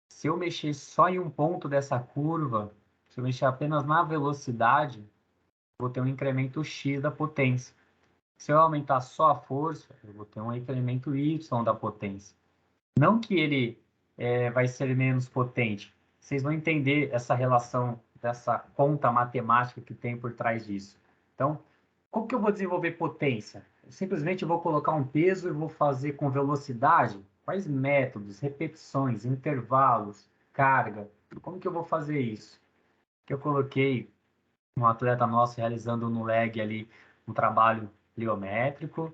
Se eu mexer só em um ponto dessa curva, se eu mexer apenas na velocidade, vou ter um incremento x da potência. Se eu aumentar só a força, eu vou ter um incremento y da potência. Não que ele vai ser menos potente. Vocês vão entender essa relação, dessa conta matemática que tem por trás disso. Então, como que eu vou desenvolver potência? Eu simplesmente vou colocar um peso e vou fazer com velocidade? Quais métodos, repetições, intervalos, carga? Como que eu vou fazer isso? Que eu coloquei um atleta nosso realizando no leg ali um trabalho pliométrico,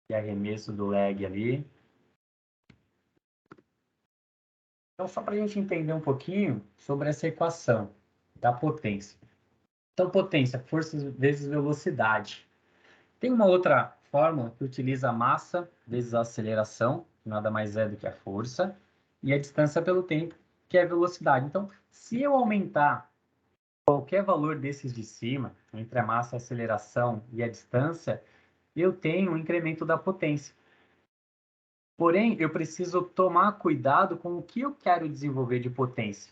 e arremesso do leg ali. Então, só para a gente entender um pouquinho sobre essa equação da potência. Então, potência, força vezes velocidade. Tem uma outra fórmula que utiliza a massa vezes a aceleração, que nada mais é do que a força, e a distância pelo tempo, que é a velocidade. Então, se eu aumentar qualquer valor desses de cima, entre a massa, a aceleração e a distância, eu tenho um incremento da potência. Porém, eu preciso tomar cuidado com o que eu quero desenvolver de potência.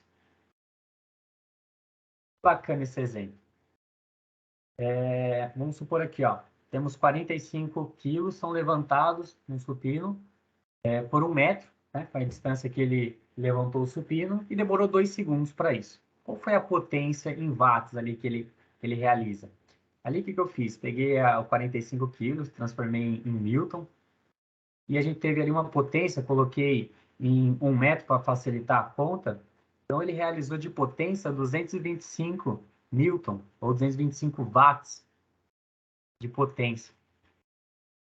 Bacana esse exemplo. Vamos supor aqui, ó, temos 45 quilos, são levantados no supino por 1 metro, né, foi a distância que ele levantou o supino, e demorou 2 segundos para isso. Qual foi a potência em watts ali que ele realiza? Ali, o que eu fiz? Peguei o 45 quilos, transformei em Newton, e a gente teve ali uma potência, coloquei em 1 metro para facilitar a conta, então ele realizou de potência 225 Newton, ou 225 watts de potência.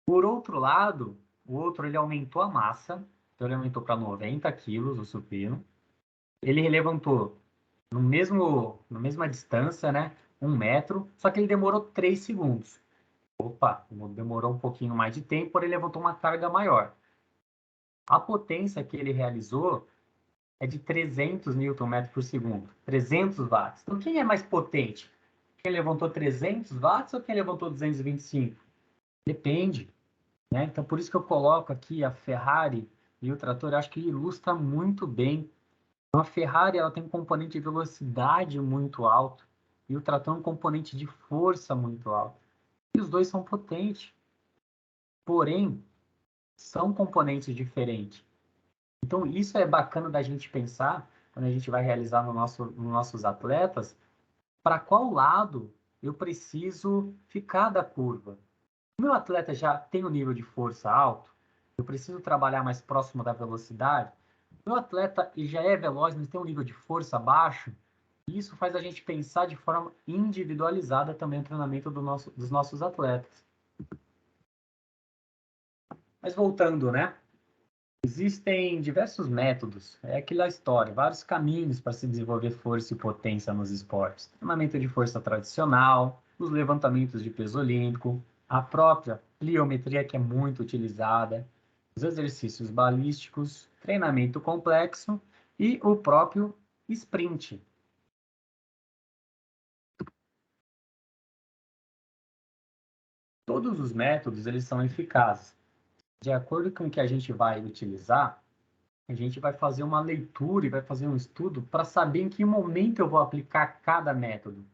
Por outro lado, o outro ele aumentou a massa, então ele aumentou para 90 quilos o supino. Ele levantou na mesma distância, né? 1 metro, só que ele demorou 3 segundos. Opa, demorou um pouquinho mais de tempo, porém ele levantou uma carga maior. A potência que ele realizou é de 300 Nm por segundo, 300 watts. Então, quem é mais potente? Quem levantou 300 watts ou quem levantou 225? Depende, né? Então, por isso que eu coloco aqui a Ferrari e o trator, eu acho que ilustra muito bem. Então, a Ferrari ela tem um componente de velocidade muito alto e o trator um componente de força muito alto. E os dois são potentes, porém, são componentes diferentes. Então, isso é bacana da gente pensar quando a gente vai realizar nos nossos atletas, para qual lado eu preciso ficar da curva. O meu atleta já tem um nível de força alto, eu preciso trabalhar mais próximo da velocidade. O meu atleta já é veloz, mas tem um nível de força baixo. E isso faz a gente pensar de forma individualizada também o treinamento dos nossos atletas. Mas voltando, né? Existem diversos métodos, é aquela história, vários caminhos para se desenvolver força e potência nos esportes. Treinamento de força tradicional, os levantamentos de peso olímpico, a própria pliometria que é muito utilizada, os exercícios balísticos, treinamento complexo e o próprio sprint. Todos os métodos eles são eficazes. De acordo com o que a gente vai utilizar, a gente vai fazer uma leitura e vai fazer um estudo para saber em que momento eu vou aplicar cada método.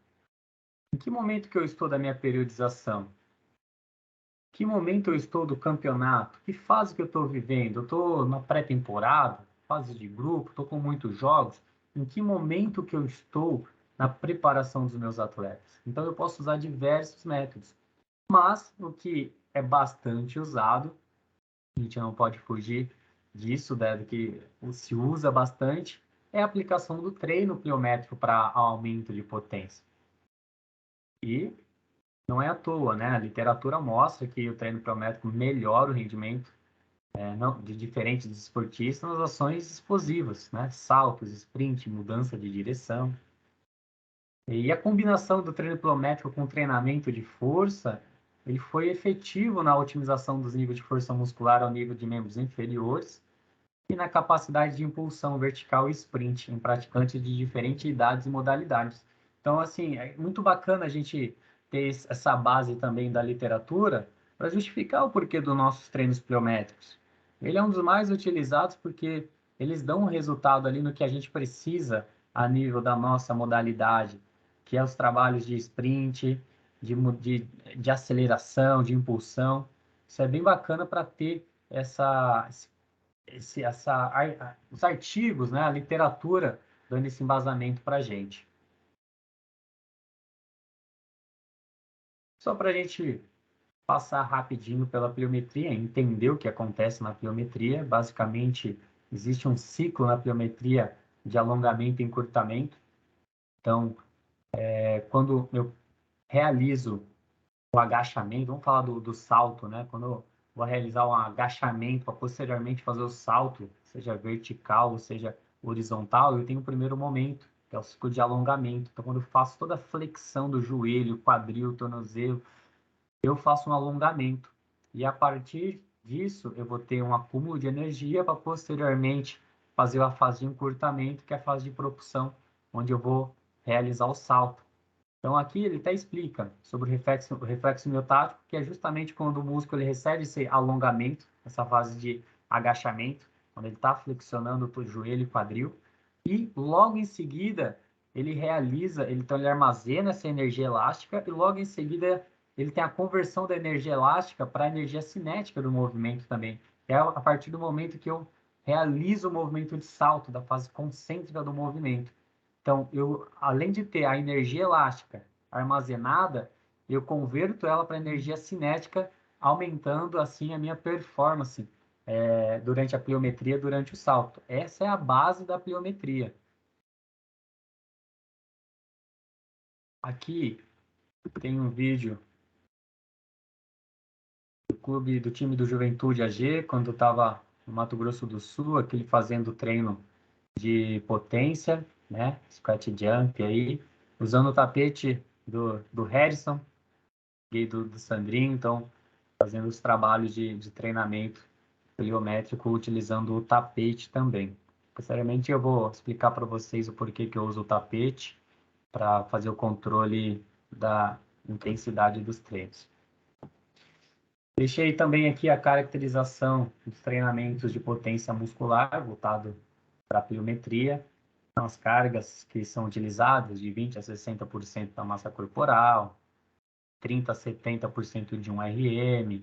Em que momento que eu estou da minha periodização? Em que momento eu estou do campeonato? Que fase que eu estou vivendo? Eu estou na pré-temporada, fase de grupo, estou com muitos jogos? Em que momento que eu estou na preparação dos meus atletas? Então eu posso usar diversos métodos. Mas o que é bastante usado, a gente não pode fugir disso, dado que se usa bastante, é a aplicação do treino pliométrico para aumento de potência. E não é à toa, né? A literatura mostra que o treino pliométrico melhora o rendimento de diferentes esportistas nas ações explosivas, né? Saltos, sprint, mudança de direção. E a combinação do treino pliométrico com treinamento de força, ele foi efetivo na otimização dos níveis de força muscular ao nível de membros inferiores e na capacidade de impulsão vertical e sprint em praticantes de diferentes idades e modalidades. Então, assim, é muito bacana a gente ter essa base também da literatura para justificar o porquê dos nossos treinos pliométricos. Ele é um dos mais utilizados porque eles dão um resultado ali no que a gente precisa a nível da nossa modalidade, que é os trabalhos de sprint, de aceleração, de impulsão. Isso é bem bacana para ter os artigos, né, a literatura dando esse embasamento para a gente. Só para a gente passar rapidinho pela pliometria, entender o que acontece na pliometria. Basicamente, existe um ciclo na pliometria de alongamento e encurtamento. Então, quando eu realizo o agachamento, vamos falar do salto, né? Quando eu vou realizar um agachamento para posteriormente fazer o salto, seja vertical ou seja horizontal, eu tenho o primeiro momento, que é o ciclo de alongamento. Então, quando eu faço toda a flexão do joelho, quadril, tornozelo, eu faço um alongamento. E a partir disso, eu vou ter um acúmulo de energia para posteriormente fazer a fase de encurtamento, que é a fase de propulsão, onde eu vou realizar o salto. Então, aqui ele até explica sobre o reflexo miotático, que é justamente quando o músculo ele recebe esse alongamento, essa fase de agachamento, quando ele está flexionando o joelho e quadril, e logo em seguida ele realiza, então ele armazena essa energia elástica e logo em seguida ele tem a conversão da energia elástica para a energia cinética do movimento também. É a partir do momento que eu realizo o movimento de salto, da fase concêntrica do movimento. Então, eu, além de ter a energia elástica armazenada, eu converto ela para energia cinética, aumentando assim a minha performance durante a pliometria, durante o salto. Essa é a base da pliometria. Aqui tem um vídeo do time do Juventude AG, quando eu estava no Mato Grosso do Sul, aquele fazendo treino de potência, né? Squat jump aí, usando o tapete do Harrison e do Sandrinho, então fazendo os trabalhos de treinamento pliométrico utilizando o tapete também. Posteriormente eu vou explicar para vocês o porquê que eu uso o tapete para fazer o controle da intensidade dos treinos. Deixei também aqui a caracterização dos treinamentos de potência muscular, voltado para a pliometria. São as cargas que são utilizadas de 20% a 60% da massa corporal, 30% a 70% de um RM,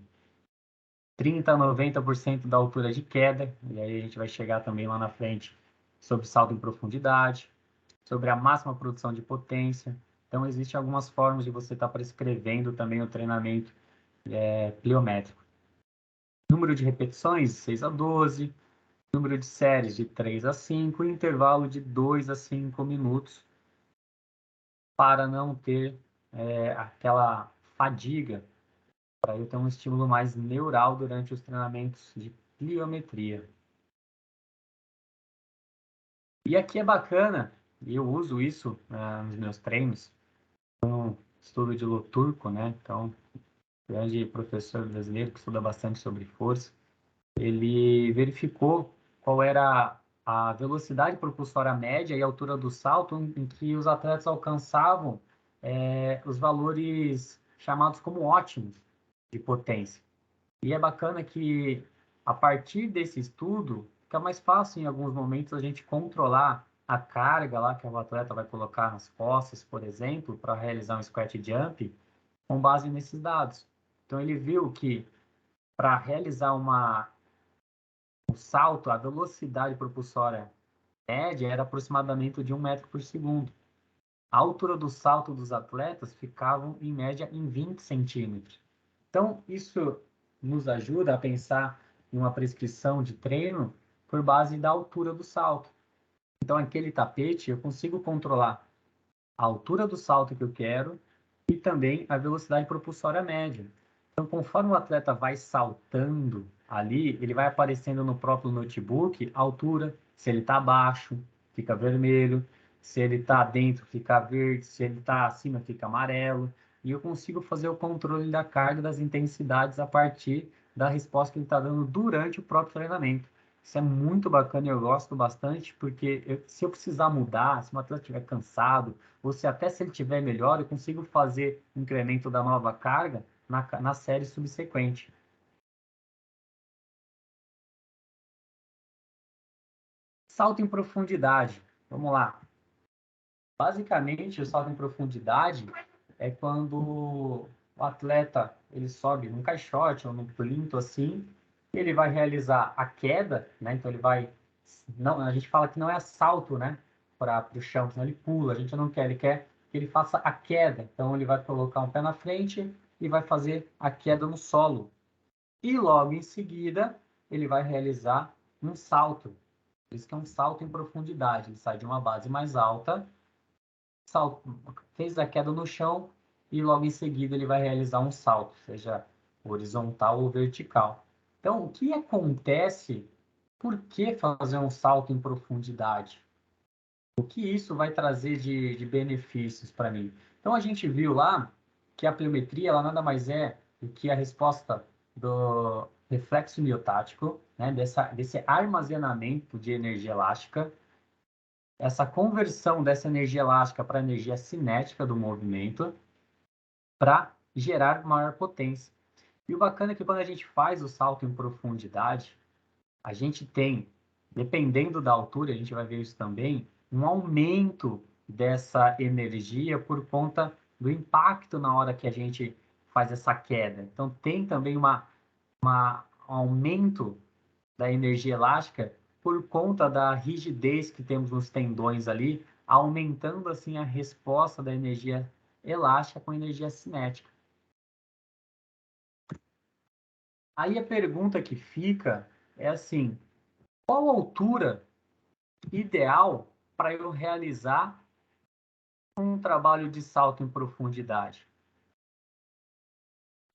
30% a 90% da altura de queda, e aí a gente vai chegar também lá na frente sobre salto em profundidade, sobre a máxima produção de potência. Então, existem algumas formas de você estar prescrevendo também o treinamento pliométrico. Número de repetições, 6 a 12. Número de séries, de 3 a 5. Intervalo de 2 a 5 minutos, para não ter aquela fadiga, para eu ter um estímulo mais neural durante os treinamentos de pliometria. E aqui é bacana, e eu uso isso nos meus treinos, estudo de Loturco, né? Então, grande professor brasileiro que estuda bastante sobre força, ele verificou qual era a velocidade propulsória média e a altura do salto em que os atletas alcançavam os valores chamados como ótimos de potência. E é bacana que, a partir desse estudo, fica mais fácil em alguns momentos a gente controlar a carga lá que o atleta vai colocar nas costas, por exemplo, para realizar um squat jump, com base nesses dados. Então ele viu que para realizar um salto, a velocidade propulsória média era aproximadamente de 1 metro por segundo. A altura do salto dos atletas ficavam, em média, em 20 centímetros. Então, isso nos ajuda a pensar em uma prescrição de treino por base da altura do salto. Então, aquele tapete, eu consigo controlar a altura do salto que eu quero e também a velocidade propulsória média. Então, conforme o atleta vai saltando ali, ele vai aparecendo no próprio notebook a altura, se ele está abaixo, fica vermelho, se ele está dentro, fica verde, se ele está acima, fica amarelo. E eu consigo fazer o controle da carga, das intensidades a partir da resposta que ele está dando durante o próprio treinamento. Isso é muito bacana e eu gosto bastante, porque se eu precisar mudar, se o atleta estiver cansado, ou se até se ele estiver melhor, eu consigo fazer o incremento da nova carga na série subsequente. Salto em profundidade. Vamos lá. Basicamente, o salto em profundidade é quando o atleta ele sobe num caixote ou num plinto assim, ele vai realizar a queda, né? Então ele vai, não, a gente fala que não é salto, né? Para o chão, senão ele pula. A gente não quer, ele quer que ele faça a queda. Então ele vai colocar um pé na frente e vai fazer a queda no solo. E logo em seguida ele vai realizar um salto. Por isso que é um salto em profundidade. Ele sai de uma base mais alta, fez a queda no chão e logo em seguida ele vai realizar um salto, seja horizontal ou vertical. Então, o que acontece? Por que fazer um salto em profundidade? O que isso vai trazer de benefícios para mim? Então, a gente viu lá que a pliometria ela nada mais é do que a resposta do reflexo miotático, né, desse armazenamento de energia elástica, essa conversão dessa energia elástica para energia cinética do movimento para gerar maior potência. E o bacana é que quando a gente faz o salto em profundidade, a gente tem, dependendo da altura, a gente vai ver isso também, um aumento dessa energia por conta do impacto na hora que a gente faz essa queda. Então, tem também um aumento da energia elástica por conta da rigidez que temos nos tendões ali, aumentando assim a resposta da energia elástica com energia cinética. Aí a pergunta que fica é assim, qual a altura ideal para eu realizar um trabalho de salto em profundidade?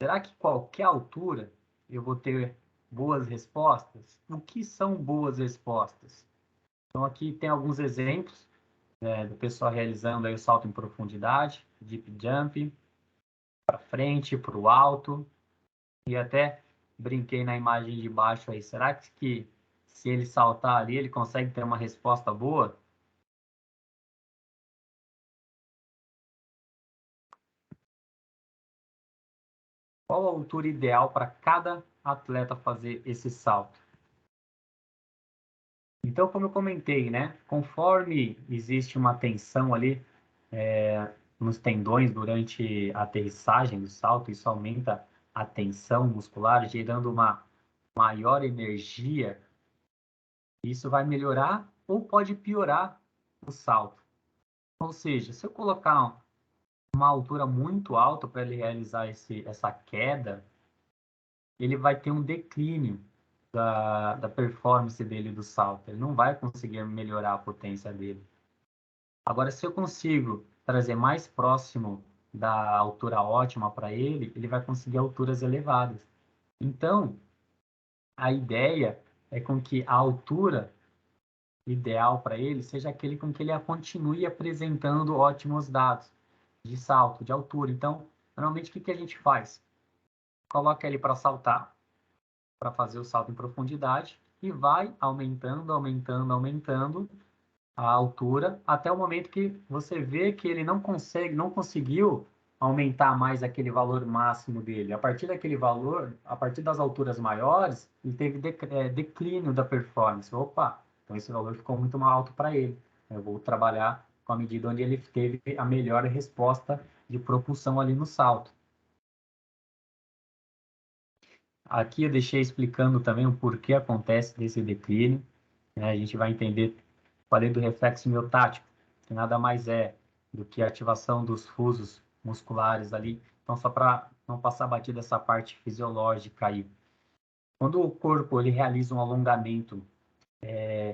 Será que qualquer altura eu vou ter boas respostas? O que são boas respostas? Então aqui tem alguns exemplos do pessoal realizando aí o salto em profundidade, deep jump, para frente, para o alto, e até brinquei na imagem de baixo aí. Será que se ele saltar ali, ele consegue ter uma resposta boa? Qual a altura ideal para cada atleta fazer esse salto? Então, como eu comentei, né? Conforme existe uma tensão ali nos tendões durante a aterrissagem do salto, isso aumenta a tensão muscular, gerando uma maior energia. Isso vai melhorar ou pode piorar o salto. Ou seja, se eu colocar uma altura muito alta para ele realizar essa queda, ele vai ter um declínio da performance dele do salto. Ele não vai conseguir melhorar a potência dele. Agora, se eu consigo trazer mais próximo da altura ótima para ele, ele vai conseguir alturas elevadas. Então, a ideia é com que a altura ideal para ele seja aquele com que ele continue apresentando ótimos dados de salto, de altura. Então, normalmente, o que a gente faz? Coloca ele para saltar, para fazer o salto em profundidade, e vai aumentando, aumentando, aumentando a altura, até o momento que você vê que ele não conseguiu aumentar mais aquele valor máximo dele. A partir daquele valor, a partir das alturas maiores, ele teve declínio da performance. Opa, então esse valor ficou muito mais alto para ele. Eu vou trabalhar com a medida onde ele teve a melhor resposta de propulsão ali no salto. Aqui eu deixei explicando também o porquê acontece desse declínio, né? A gente vai entender, falei do reflexo miotático, que nada mais é do que a ativação dos fusos musculares ali. Então, só para não passar batido essa parte fisiológica aí. Quando o corpo ele realiza um alongamento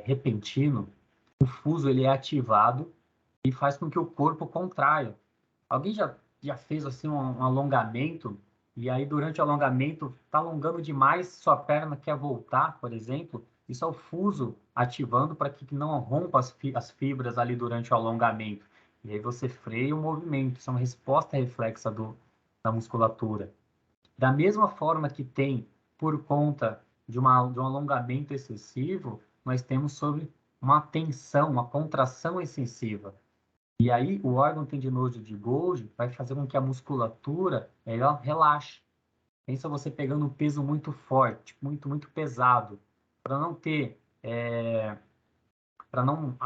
repentino, o fuso ele é ativado e faz com que o corpo contraia. Alguém já fez assim um alongamento e aí durante o alongamento está alongando demais, sua perna quer voltar, por exemplo, isso é o fuso ativando para que não rompa as fibras ali durante o alongamento. E aí você freia o movimento, isso é uma resposta reflexa da musculatura. Da mesma forma que tem por conta de um alongamento excessivo, nós temos sobre uma tensão, uma contração excessiva. E aí, o órgão tendinoso de Golgi vai fazer com que a musculatura ela relaxe. Pensa você pegando um peso muito forte, muito pesado, para não ter, para não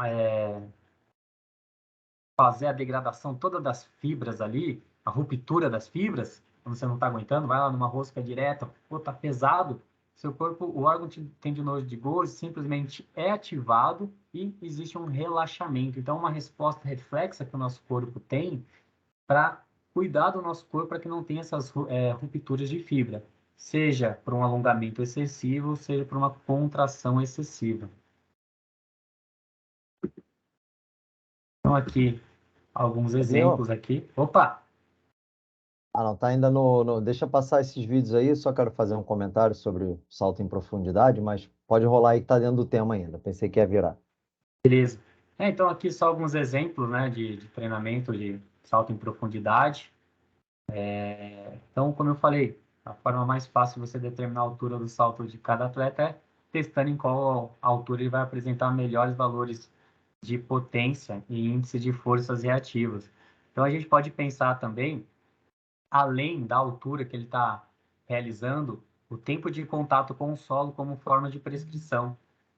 fazer a degradação toda das fibras ali, a ruptura das fibras, quando você não está aguentando, vai lá numa rosca direta, pô, tá pesado, seu corpo, o órgão tendinoso de Golgi simplesmente é ativado e existe um relaxamento. Então, uma resposta reflexa que o nosso corpo tem para cuidar do nosso corpo para que não tenha essas rupturas de fibra, seja por um alongamento excessivo, seja por uma contração excessiva. Então aqui alguns Fabinho? exemplos aqui. Opa, Ah, não, tá ainda Deixa passar esses vídeos aí, só quero fazer um comentário sobre o salto em profundidade, mas pode rolar aí que tá dentro do tema ainda. Pensei que ia virar. beleza. Então aqui só alguns exemplos, né, de treinamento de salto em profundidade. Então, como eu falei, a forma mais fácil de você determinar a altura do salto de cada atleta é testando em qual altura ele vai apresentar melhores valores de potência e índice de forças reativas. Então, a gente pode pensar também, além da altura que ele está realizando, o tempo de contato com o solo como forma de prescrição,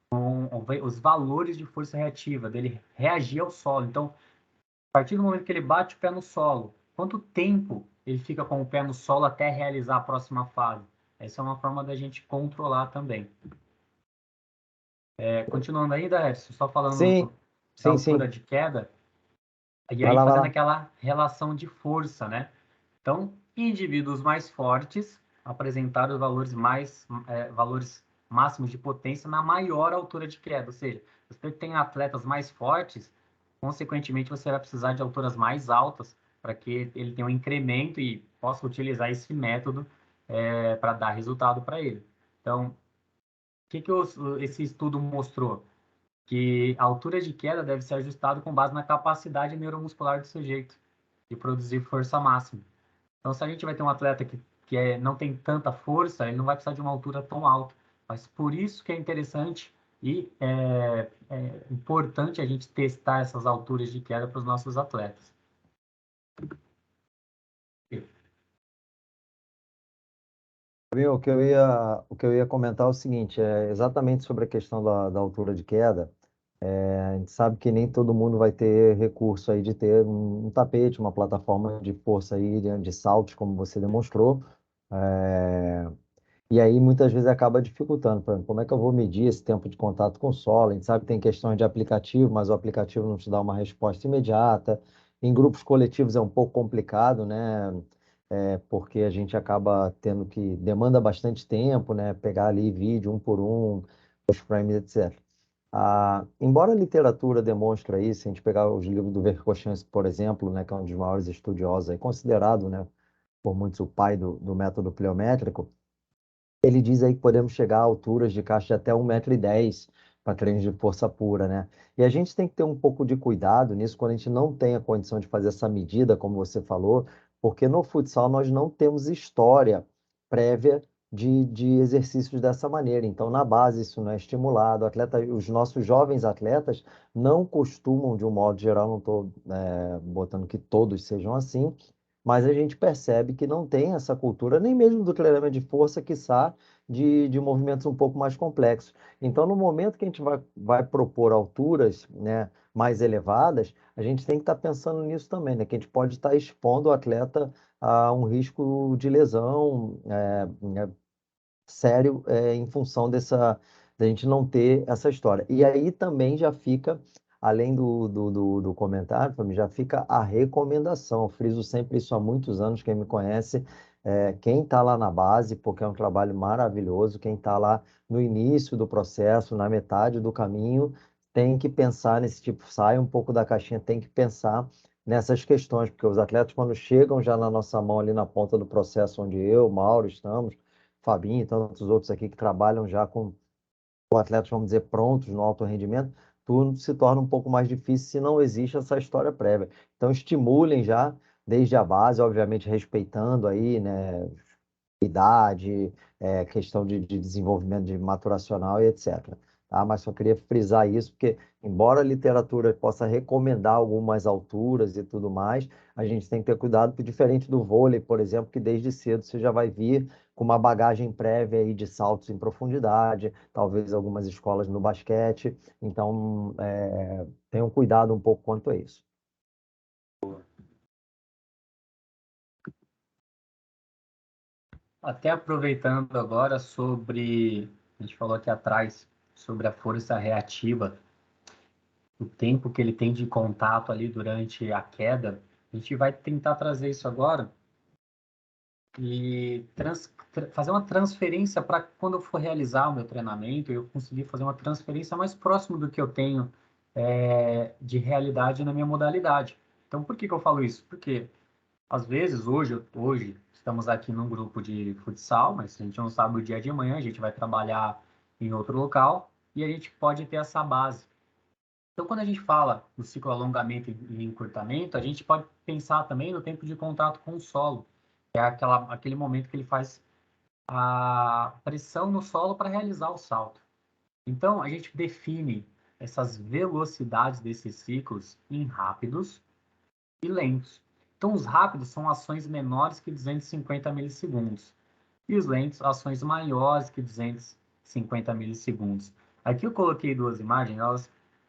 com os valores de força reativa, dele reagir ao solo. Então, a partir do momento que ele bate o pé no solo, quanto tempo ele fica com o pé no solo até realizar a próxima fase? Essa é uma forma da gente controlar também. Continuando ainda, Edson, só falando Sim, da sim, altura sim. de queda, e Vai aí lá, vai fazendo lá. aquela relação de força, né? Então, indivíduos mais fortes apresentaram os valores máximos de potência na maior altura de queda, ou seja, se você tem atletas mais fortes, consequentemente você vai precisar de alturas mais altas para que ele tenha um incremento e possa utilizar esse método para dar resultado para ele. Então, esse estudo mostrou? Que a altura de queda deve ser ajustada com base na capacidade neuromuscular do sujeito de produzir força máxima. Então, se a gente vai ter um atleta que não tem tanta força, ele não vai precisar de uma altura tão alta. Mas por isso que é interessante e é importante a gente testar essas alturas de queda para os nossos atletas. Fabinho, o que eu ia comentar é o seguinte, é exatamente sobre a questão da altura de queda. A gente sabe que nem todo mundo vai ter recurso aí de ter um tapete, uma plataforma de força aí, de saltos, como você demonstrou. É, E aí muitas vezes acaba dificultando. Por exemplo, como é que eu vou medir esse tempo de contato com o solo? A gente sabe que tem questões de aplicativo, mas o aplicativo não te dá uma resposta imediata. Em grupos coletivos é um pouco complicado, né? Porque a gente acaba tendo que demanda bastante tempo, né? Pegar ali vídeo um por um, os frames, etc. Embora a literatura demonstre isso, se a gente pegar os livros do Verkhoshansky, por exemplo, né, que é um dos maiores estudiosos, aí, considerado, né, por muitos o pai do método pliométrico, ele diz aí que podemos chegar a alturas de caixa de até 1,10 m, para treinos de força pura, né? E a gente tem que ter um pouco de cuidado nisso quando a gente não tem a condição de fazer essa medida, como você falou, porque no futsal nós não temos história prévia de exercícios dessa maneira. Então, na base, isso não é estimulado. Os nossos jovens atletas não costumam, de um modo geral, não estou botando que todos sejam assim, mas a gente percebe que não tem essa cultura, nem mesmo do treinamento de força, quiçá, de movimentos um pouco mais complexos. Então, no momento que a gente vai propor alturas, né, mais elevadas, a gente tem que estar pensando nisso também, né, que a gente pode estar expondo o atleta a um risco de lesão, sério, em função da gente não ter essa história. E aí também já fica, além do comentário, Fábio, já fica a recomendação. Eu friso sempre isso há muitos anos, quem me conhece, quem está lá na base, porque é um trabalho maravilhoso, quem está lá no início do processo, na metade do caminho, tem que pensar nesse tipo, sai um pouco da caixinha, tem que pensar nessas questões, porque os atletas, quando chegam já na nossa mão, ali na ponta do processo, onde eu, Mauro, estamos, Fabinho e tantos outros aqui que trabalham já com atletas, vamos dizer, prontos no alto rendimento, tudo se torna um pouco mais difícil se não existe essa história prévia. Então, estimulem já desde a base, obviamente respeitando aí, né, idade, questão de desenvolvimento de maturacional e etc. Tá? Mas só queria frisar isso, porque, embora a literatura possa recomendar algumas alturas e tudo mais, a gente tem que ter cuidado, porque diferente do vôlei, por exemplo, que desde cedo você já vai vir com uma bagagem prévia aí de saltos em profundidade, talvez algumas escolas no basquete, então tenham cuidado um pouco quanto a isso. Até aproveitando agora sobre, a gente falou aqui atrás, sobre a força reativa, o tempo que ele tem de contato ali durante a queda, a gente vai tentar trazer isso agora e fazer uma transferência para quando eu for realizar o meu treinamento, eu conseguir fazer uma transferência mais próximo do que eu tenho de realidade na minha modalidade. Então, por que eu falo isso? Porque, às vezes, hoje estamos aqui num grupo de futsal, mas a gente não sabe o dia de amanhã, a gente vai trabalhar em outro local e a gente pode ter essa base. Então, quando a gente fala no ciclo alongamento e encurtamento, a gente pode pensar também no tempo de contato com o solo, que é aquele momento que ele faz a pressão no solo para realizar o salto. Então, a gente define essas velocidades desses ciclos em rápidos e lentos. Então, os rápidos são ações menores que 250 milissegundos. E os lentos, ações maiores que 250 milissegundos. Aqui eu coloquei duas imagens,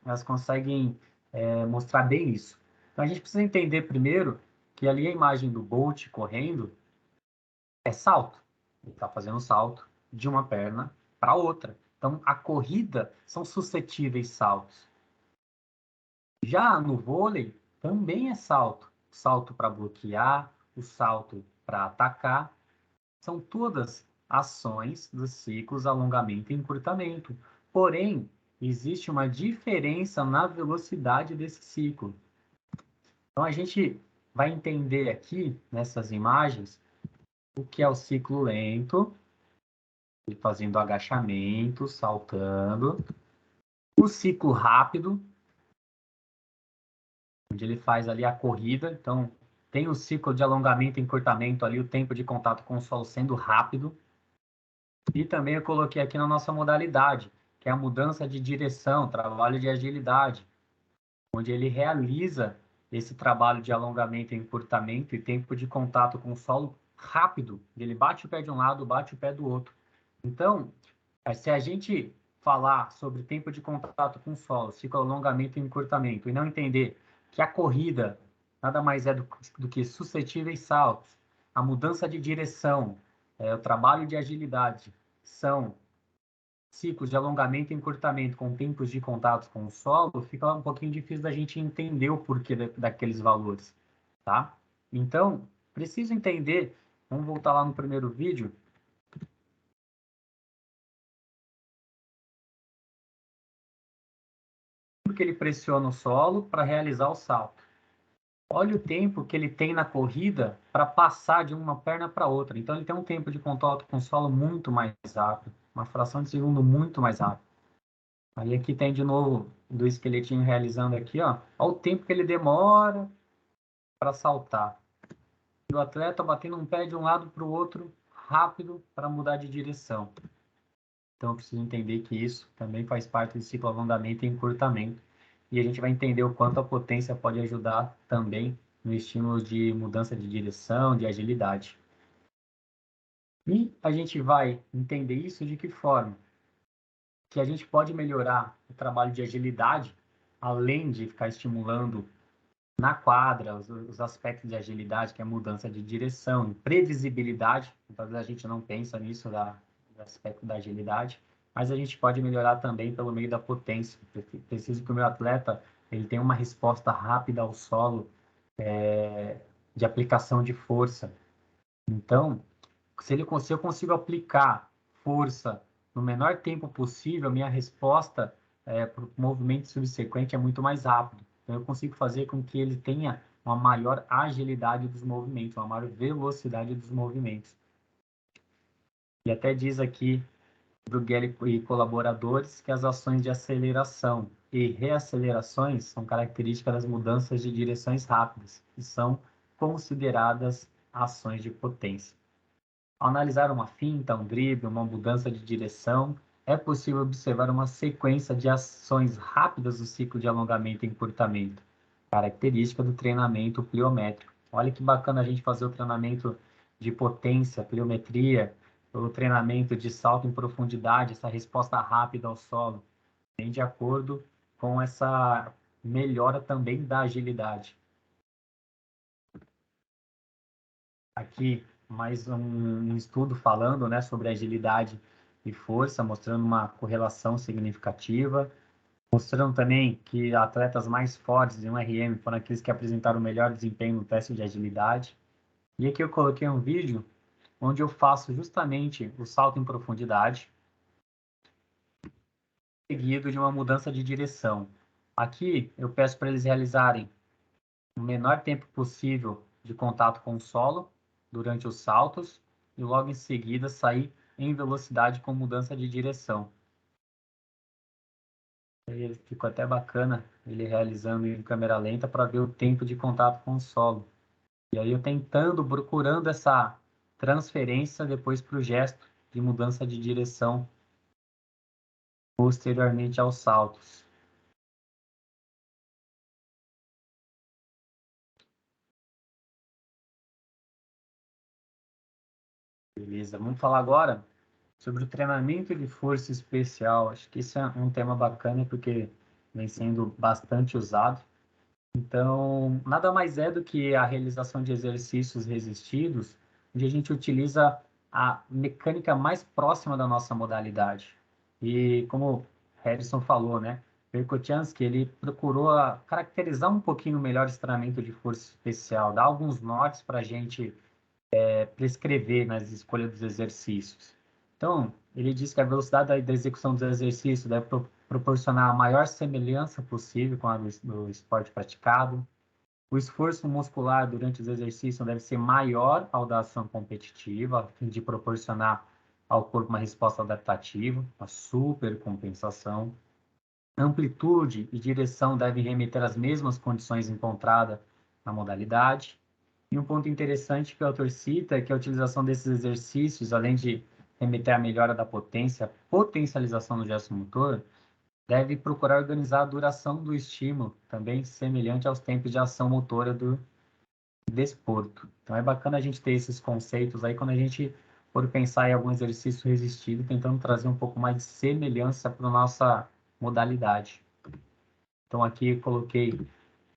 elas conseguem mostrar bem isso. Então, a gente precisa entender primeiro que ali a imagem do Bolt correndo é salto. Ele está fazendo um salto de uma perna para outra. Então, a corrida são suscetíveis saltos. Já no vôlei, também é salto. Salto para bloquear, o salto para atacar. São todas ações dos ciclos alongamento e encurtamento. Porém, existe uma diferença na velocidade desse ciclo. Então, a gente vai entender aqui, nessas imagens, o que é o ciclo lento, ele fazendo agachamento, saltando. O ciclo rápido, onde ele faz ali a corrida. Então, tem o ciclo de alongamento e encurtamento ali, o tempo de contato com o solo sendo rápido. E também eu coloquei aqui na nossa modalidade, que é a mudança de direção, trabalho de agilidade, onde ele realiza esse trabalho de alongamento e encurtamento e tempo de contato com o solo rápido. Ele bate o pé de um lado, bate o pé do outro. Então, se a gente falar sobre tempo de contato com o solo, ciclo alongamento e encurtamento, e não entender que a corrida nada mais é do que suscetíveis saltos, a mudança de direção, o trabalho de agilidade, são ciclos de alongamento e encurtamento com tempos de contato com o solo, fica um pouquinho difícil da gente entender o porquê daqueles valores, tá? Então, preciso entender, vamos voltar lá no primeiro vídeo, porque ele pressiona o solo para realizar o salto. Olha o tempo que ele tem na corrida para passar de uma perna para outra. Então, ele tem um tempo de contato com o solo muito mais rápido, uma fração de segundo muito mais rápido. Aí aqui tem de novo do esqueletinho realizando aqui, ó. Olha o tempo que ele demora para saltar. E o atleta batendo um pé de um lado para o outro rápido para mudar de direção. Então eu preciso entender que isso também faz parte do ciclo alongamento e encurtamento. E a gente vai entender o quanto a potência pode ajudar também no estímulo de mudança de direção, de agilidade. E a gente vai entender isso de que forma? Que a gente pode melhorar o trabalho de agilidade, além de ficar estimulando na quadra os aspectos de agilidade, que é mudança de direção, previsibilidade. Talvez a gente não pensa nisso do aspecto da agilidade, mas a gente pode melhorar também pelo meio da potência. Preciso que o meu atleta ele tenha uma resposta rápida ao solo, de aplicação de força. Então, se eu consigo aplicar força no menor tempo possível, minha resposta para o movimento subsequente é muito mais rápido. Então, eu consigo fazer com que ele tenha uma maior agilidade dos movimentos, uma maior velocidade dos movimentos. E até diz aqui, Bruguel e colaboradores, que as ações de aceleração e reacelerações são características das mudanças de direções rápidas, e são consideradas ações de potência. Ao analisar uma finta, um drible, uma mudança de direção, é possível observar uma sequência de ações rápidas do ciclo de alongamento e encurtamento, característica do treinamento pliométrico. Olha que bacana a gente fazer o treinamento de potência, pliometria, o treinamento de salto em profundidade, essa resposta rápida ao solo, bem de acordo com essa melhora também da agilidade. Aqui mais um estudo falando, né, sobre agilidade e força, mostrando uma correlação significativa, mostrando também que atletas mais fortes em um RM foram aqueles que apresentaram o melhor desempenho no teste de agilidade. E aqui eu coloquei um vídeo onde eu faço justamente o salto em profundidade, seguido de uma mudança de direção. Aqui eu peço para eles realizarem o menor tempo possível de contato com o solo durante os saltos e logo em seguida sair em velocidade com mudança de direção. Aí ficou até bacana ele realizando em câmera lenta para ver o tempo de contato com o solo. E aí eu tentando, procurando essa transferência depois para o gesto de mudança de direção posteriormente aos saltos. Beleza, vamos falar agora sobre o treinamento de força especial. Acho que isso é um tema bacana porque vem sendo bastante usado. Então, nada mais é do que a realização de exercícios resistidos, onde a gente utiliza a mecânica mais próxima da nossa modalidade. E como Harrison falou, né? Verkhoshansky, ele procurou caracterizar um pouquinho melhor esse treinamento de força especial, dar alguns nortes para a gente prescrever nas escolhas dos exercícios. Então, ele diz que a velocidade da execução dos exercícios deve proporcionar a maior semelhança possível com a do esporte praticado. O esforço muscular durante os exercícios deve ser maior ao da ação competitiva, a fim de proporcionar ao corpo uma resposta adaptativa, uma supercompensação. Amplitude e direção devem remeter às mesmas condições encontradas na modalidade. E um ponto interessante que o autor cita é que a utilização desses exercícios, além de remeter à melhora da potência, potencialização do gesto motor, deve procurar organizar a duração do estímulo, também semelhante aos tempos de ação motora do desporto. Então é bacana a gente ter esses conceitos aí quando a gente for pensar em algum exercício resistido, tentando trazer um pouco mais de semelhança para a nossa modalidade. Então aqui eu coloquei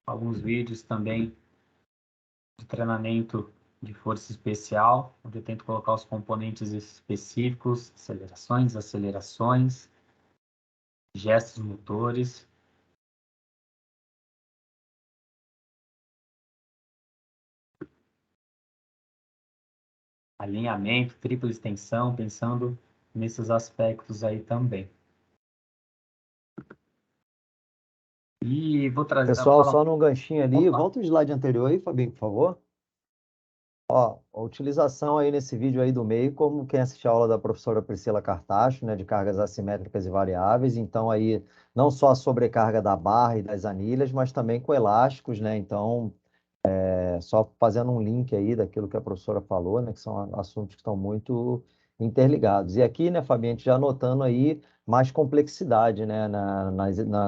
alguns vídeos também de treinamento de força especial, onde eu tento colocar os componentes específicos, acelerações, acelerações, gestos motores. Alinhamento, tripla extensão, pensando nesses aspectos aí também. E vou trazer, Pessoal, falar. só num ganchinho ali, Opa, volta o slide anterior aí, Fabinho, por favor. Ó, a utilização aí nesse vídeo aí do meio, como quem assistiu a aula da professora Priscila Cartacho, né, de cargas assimétricas e variáveis, então aí não só a sobrecarga da barra e das anilhas, mas também com elásticos, né, então só fazendo um link aí daquilo que a professora falou, né, que são assuntos que estão muito interligados. E aqui, né, Fabiano, a gente já notando aí mais complexidade, né,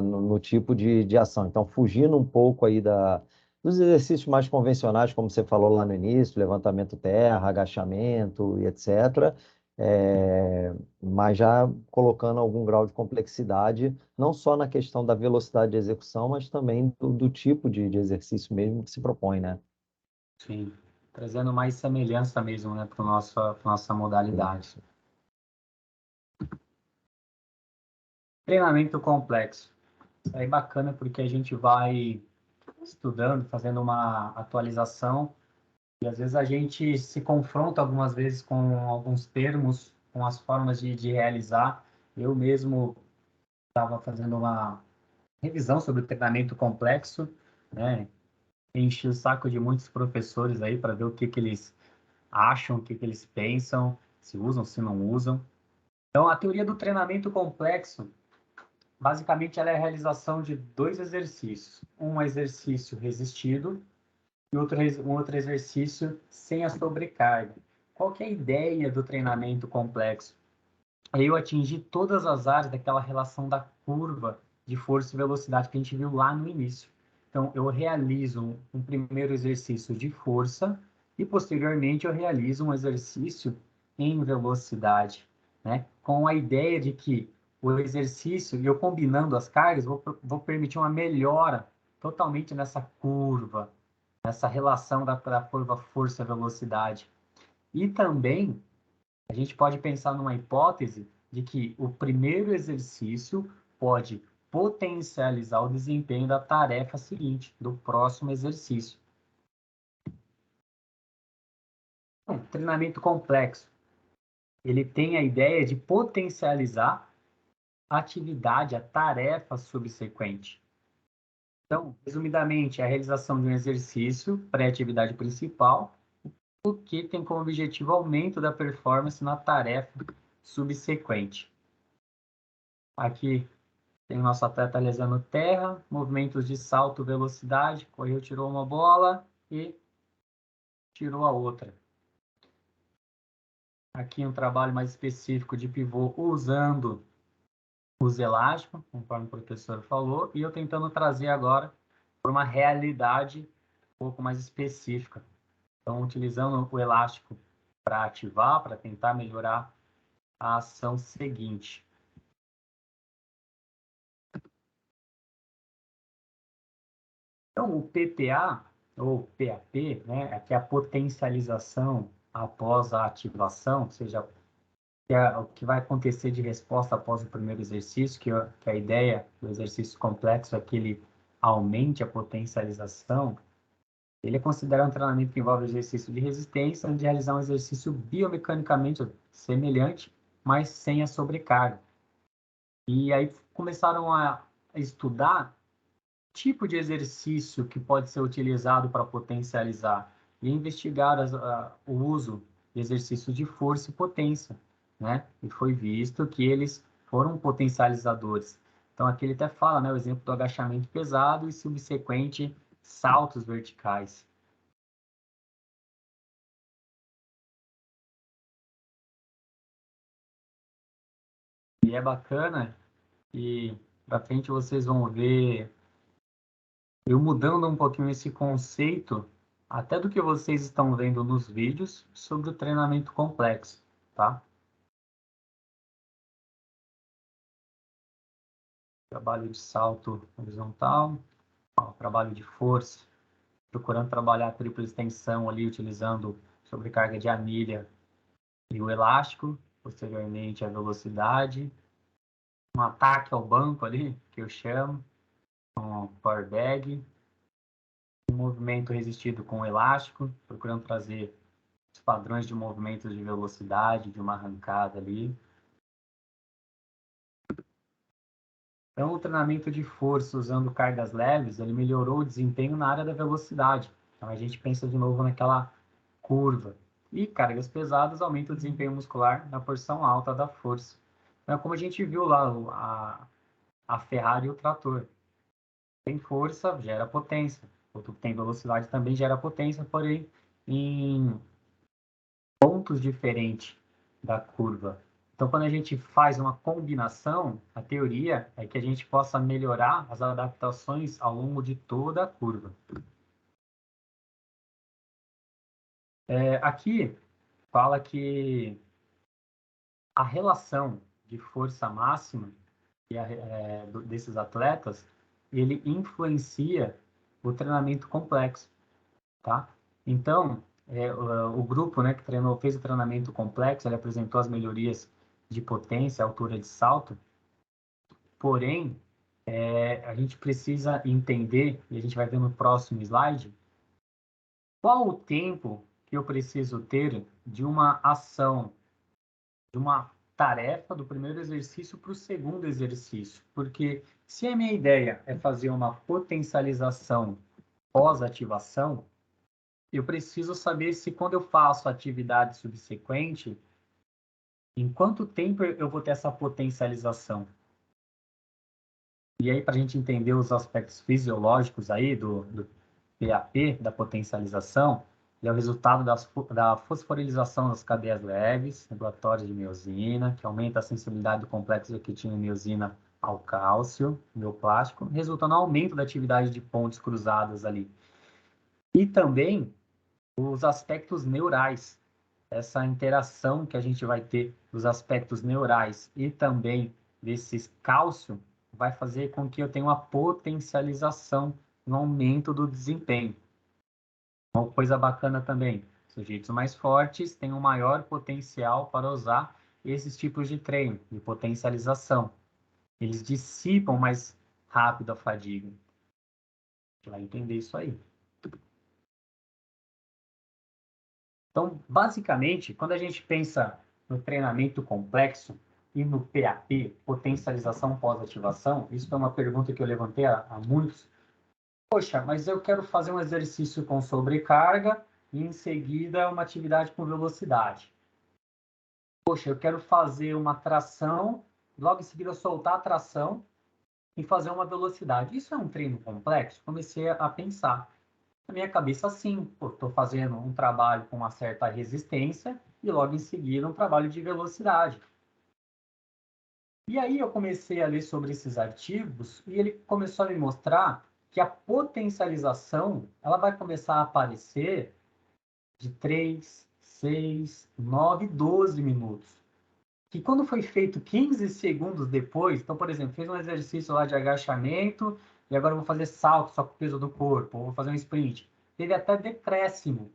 no tipo de ação. Então, fugindo um pouco aí dos exercícios mais convencionais, como você falou lá no início, levantamento terra, agachamento e etc., mas já colocando algum grau de complexidade, não só na questão da velocidade de execução, mas também do tipo de exercício mesmo que se propõe, né? Sim, trazendo mais semelhança mesmo, né, para nossa Sim, modalidade. sim. Treinamento complexo. Isso aí é bacana porque a gente vai estudando, fazendo uma atualização e às vezes a gente se confronta algumas vezes com alguns termos, com as formas de realizar. Eu mesmo estava fazendo uma revisão sobre o treinamento complexo, né? Enchi o saco de muitos professores aí para ver o que que eles acham, o que que eles pensam, se usam, se não usam. Então, a teoria do treinamento complexo, basicamente, ela é a realização de dois exercícios. Um exercício resistido e um outro exercício sem a sobrecarga. Qual que é a ideia do treinamento complexo? É eu atingir todas as áreas daquela relação da curva de força e velocidade que a gente viu lá no início. Então, eu realizo um primeiro exercício de força e, posteriormente, eu realizo um exercício em velocidade, né? Com a ideia de que o exercício, e eu combinando as cargas, vou permitir uma melhora totalmente nessa curva, nessa relação da curva força-velocidade. E também a gente pode pensar numa hipótese de que o primeiro exercício pode potencializar o desempenho da tarefa seguinte, do próximo exercício. Treinamento complexo. Ele tem a ideia de potencializar a atividade, a tarefa subsequente. Então, resumidamente, é a realização de um exercício pré-atividade principal, o que tem como objetivo o aumento da performance na tarefa subsequente. Aqui tem o nosso atleta realizando terra, movimentos de salto, velocidade, correu, tirou uma bola e tirou a outra. Aqui um trabalho mais específico de pivô usando os elásticos, conforme o professor falou, e eu tentando trazer agora para uma realidade um pouco mais específica. Então, utilizando o elástico para ativar, para tentar melhorar a ação seguinte. Então, o PPA, ou PAP, né, que é a potencialização após a ativação, ou seja, o que vai acontecer de resposta após o primeiro exercício, que a ideia do exercício complexo é que ele aumente a potencialização. Ele é considerado um treinamento que envolve exercício de resistência, onde realizar um exercício biomecanicamente semelhante, mas sem a sobrecarga. E aí começaram a estudar tipo de exercício que pode ser utilizado para potencializar e investigar o uso de exercícios de força e potência, né? E foi visto que eles foram potencializadores. Então, aqui ele até fala, né, o exemplo do agachamento pesado e subsequente saltos verticais. E é bacana e para frente vocês vão ver eu mudando um pouquinho esse conceito até do que vocês estão vendo nos vídeos sobre o treinamento complexo, tá? Trabalho de salto horizontal, trabalho de força, procurando trabalhar a tripla extensão ali, utilizando sobrecarga de anilha e o elástico, posteriormente a velocidade, um ataque ao banco ali, que eu chamo, um power bag, um movimento resistido com elástico, procurando trazer os padrões de movimentos de velocidade, de uma arrancada ali. Então, o treinamento de força usando cargas leves, ele melhorou o desempenho na área da velocidade. Então, a gente pensa de novo naquela curva. E cargas pesadas aumentam o desempenho muscular na porção alta da força. Então, como a gente viu lá, a Ferrari e o trator. Tem força, gera potência. O que tem velocidade também gera potência, porém em pontos diferentes da curva. Então, quando a gente faz uma combinação, a teoria é que a gente possa melhorar as adaptações ao longo de toda a curva. Aqui fala que a relação de força máxima desses atletas, ele influencia o treinamento complexo, tá? Então, o grupo, né, que treinou, fez o treinamento complexo, ele apresentou as melhorias de potência, altura de salto, porém, a gente precisa entender, e a gente vai ver no próximo slide, qual o tempo que eu preciso ter de uma ação, de uma tarefa do primeiro exercício para o segundo exercício. Porque se a minha ideia é fazer uma potencialização pós-ativação, eu preciso saber se quando eu faço a atividade subsequente, em quanto tempo eu vou ter essa potencialização. E aí, para a gente entender os aspectos fisiológicos aí do PAP, da potencialização, é o resultado da fosforilização das cadeias leves, regulatórias de miosina, que aumenta a sensibilidade do complexo de quitina e miosina ao cálcio, neoplástico, resultando no aumento da atividade de pontes cruzadas ali. E também os aspectos neurais, essa interação que a gente vai ter dos aspectos neurais e também desses cálcio, vai fazer com que eu tenha uma potencialização no aumento do desempenho. Uma coisa bacana também, sujeitos mais fortes têm um maior potencial para usar esses tipos de treino, de potencialização. Eles dissipam mais rápido a fadiga. Você vai entender isso aí. Então, basicamente, quando a gente pensa no treinamento complexo e no PAP, potencialização pós-ativação, isso foi uma pergunta que eu levantei a muitos. Poxa, mas eu quero fazer um exercício com sobrecarga e em seguida uma atividade com velocidade. Poxa, eu quero fazer uma tração, logo em seguida soltar a tração e fazer uma velocidade. Isso é um treino complexo? Comecei a pensar. Na minha cabeça, sim. Estou fazendo um trabalho com uma certa resistência e logo em seguida um trabalho de velocidade. E aí eu comecei a ler sobre esses artigos e ele começou a me mostrar que a potencialização ela vai começar a aparecer de 3, 6, 9, 12 minutos. Que quando foi feito 15 segundos depois, então, por exemplo, fez um exercício lá de agachamento e agora eu vou fazer salto só com o peso do corpo, ou vou fazer um sprint. Teve até decréscimo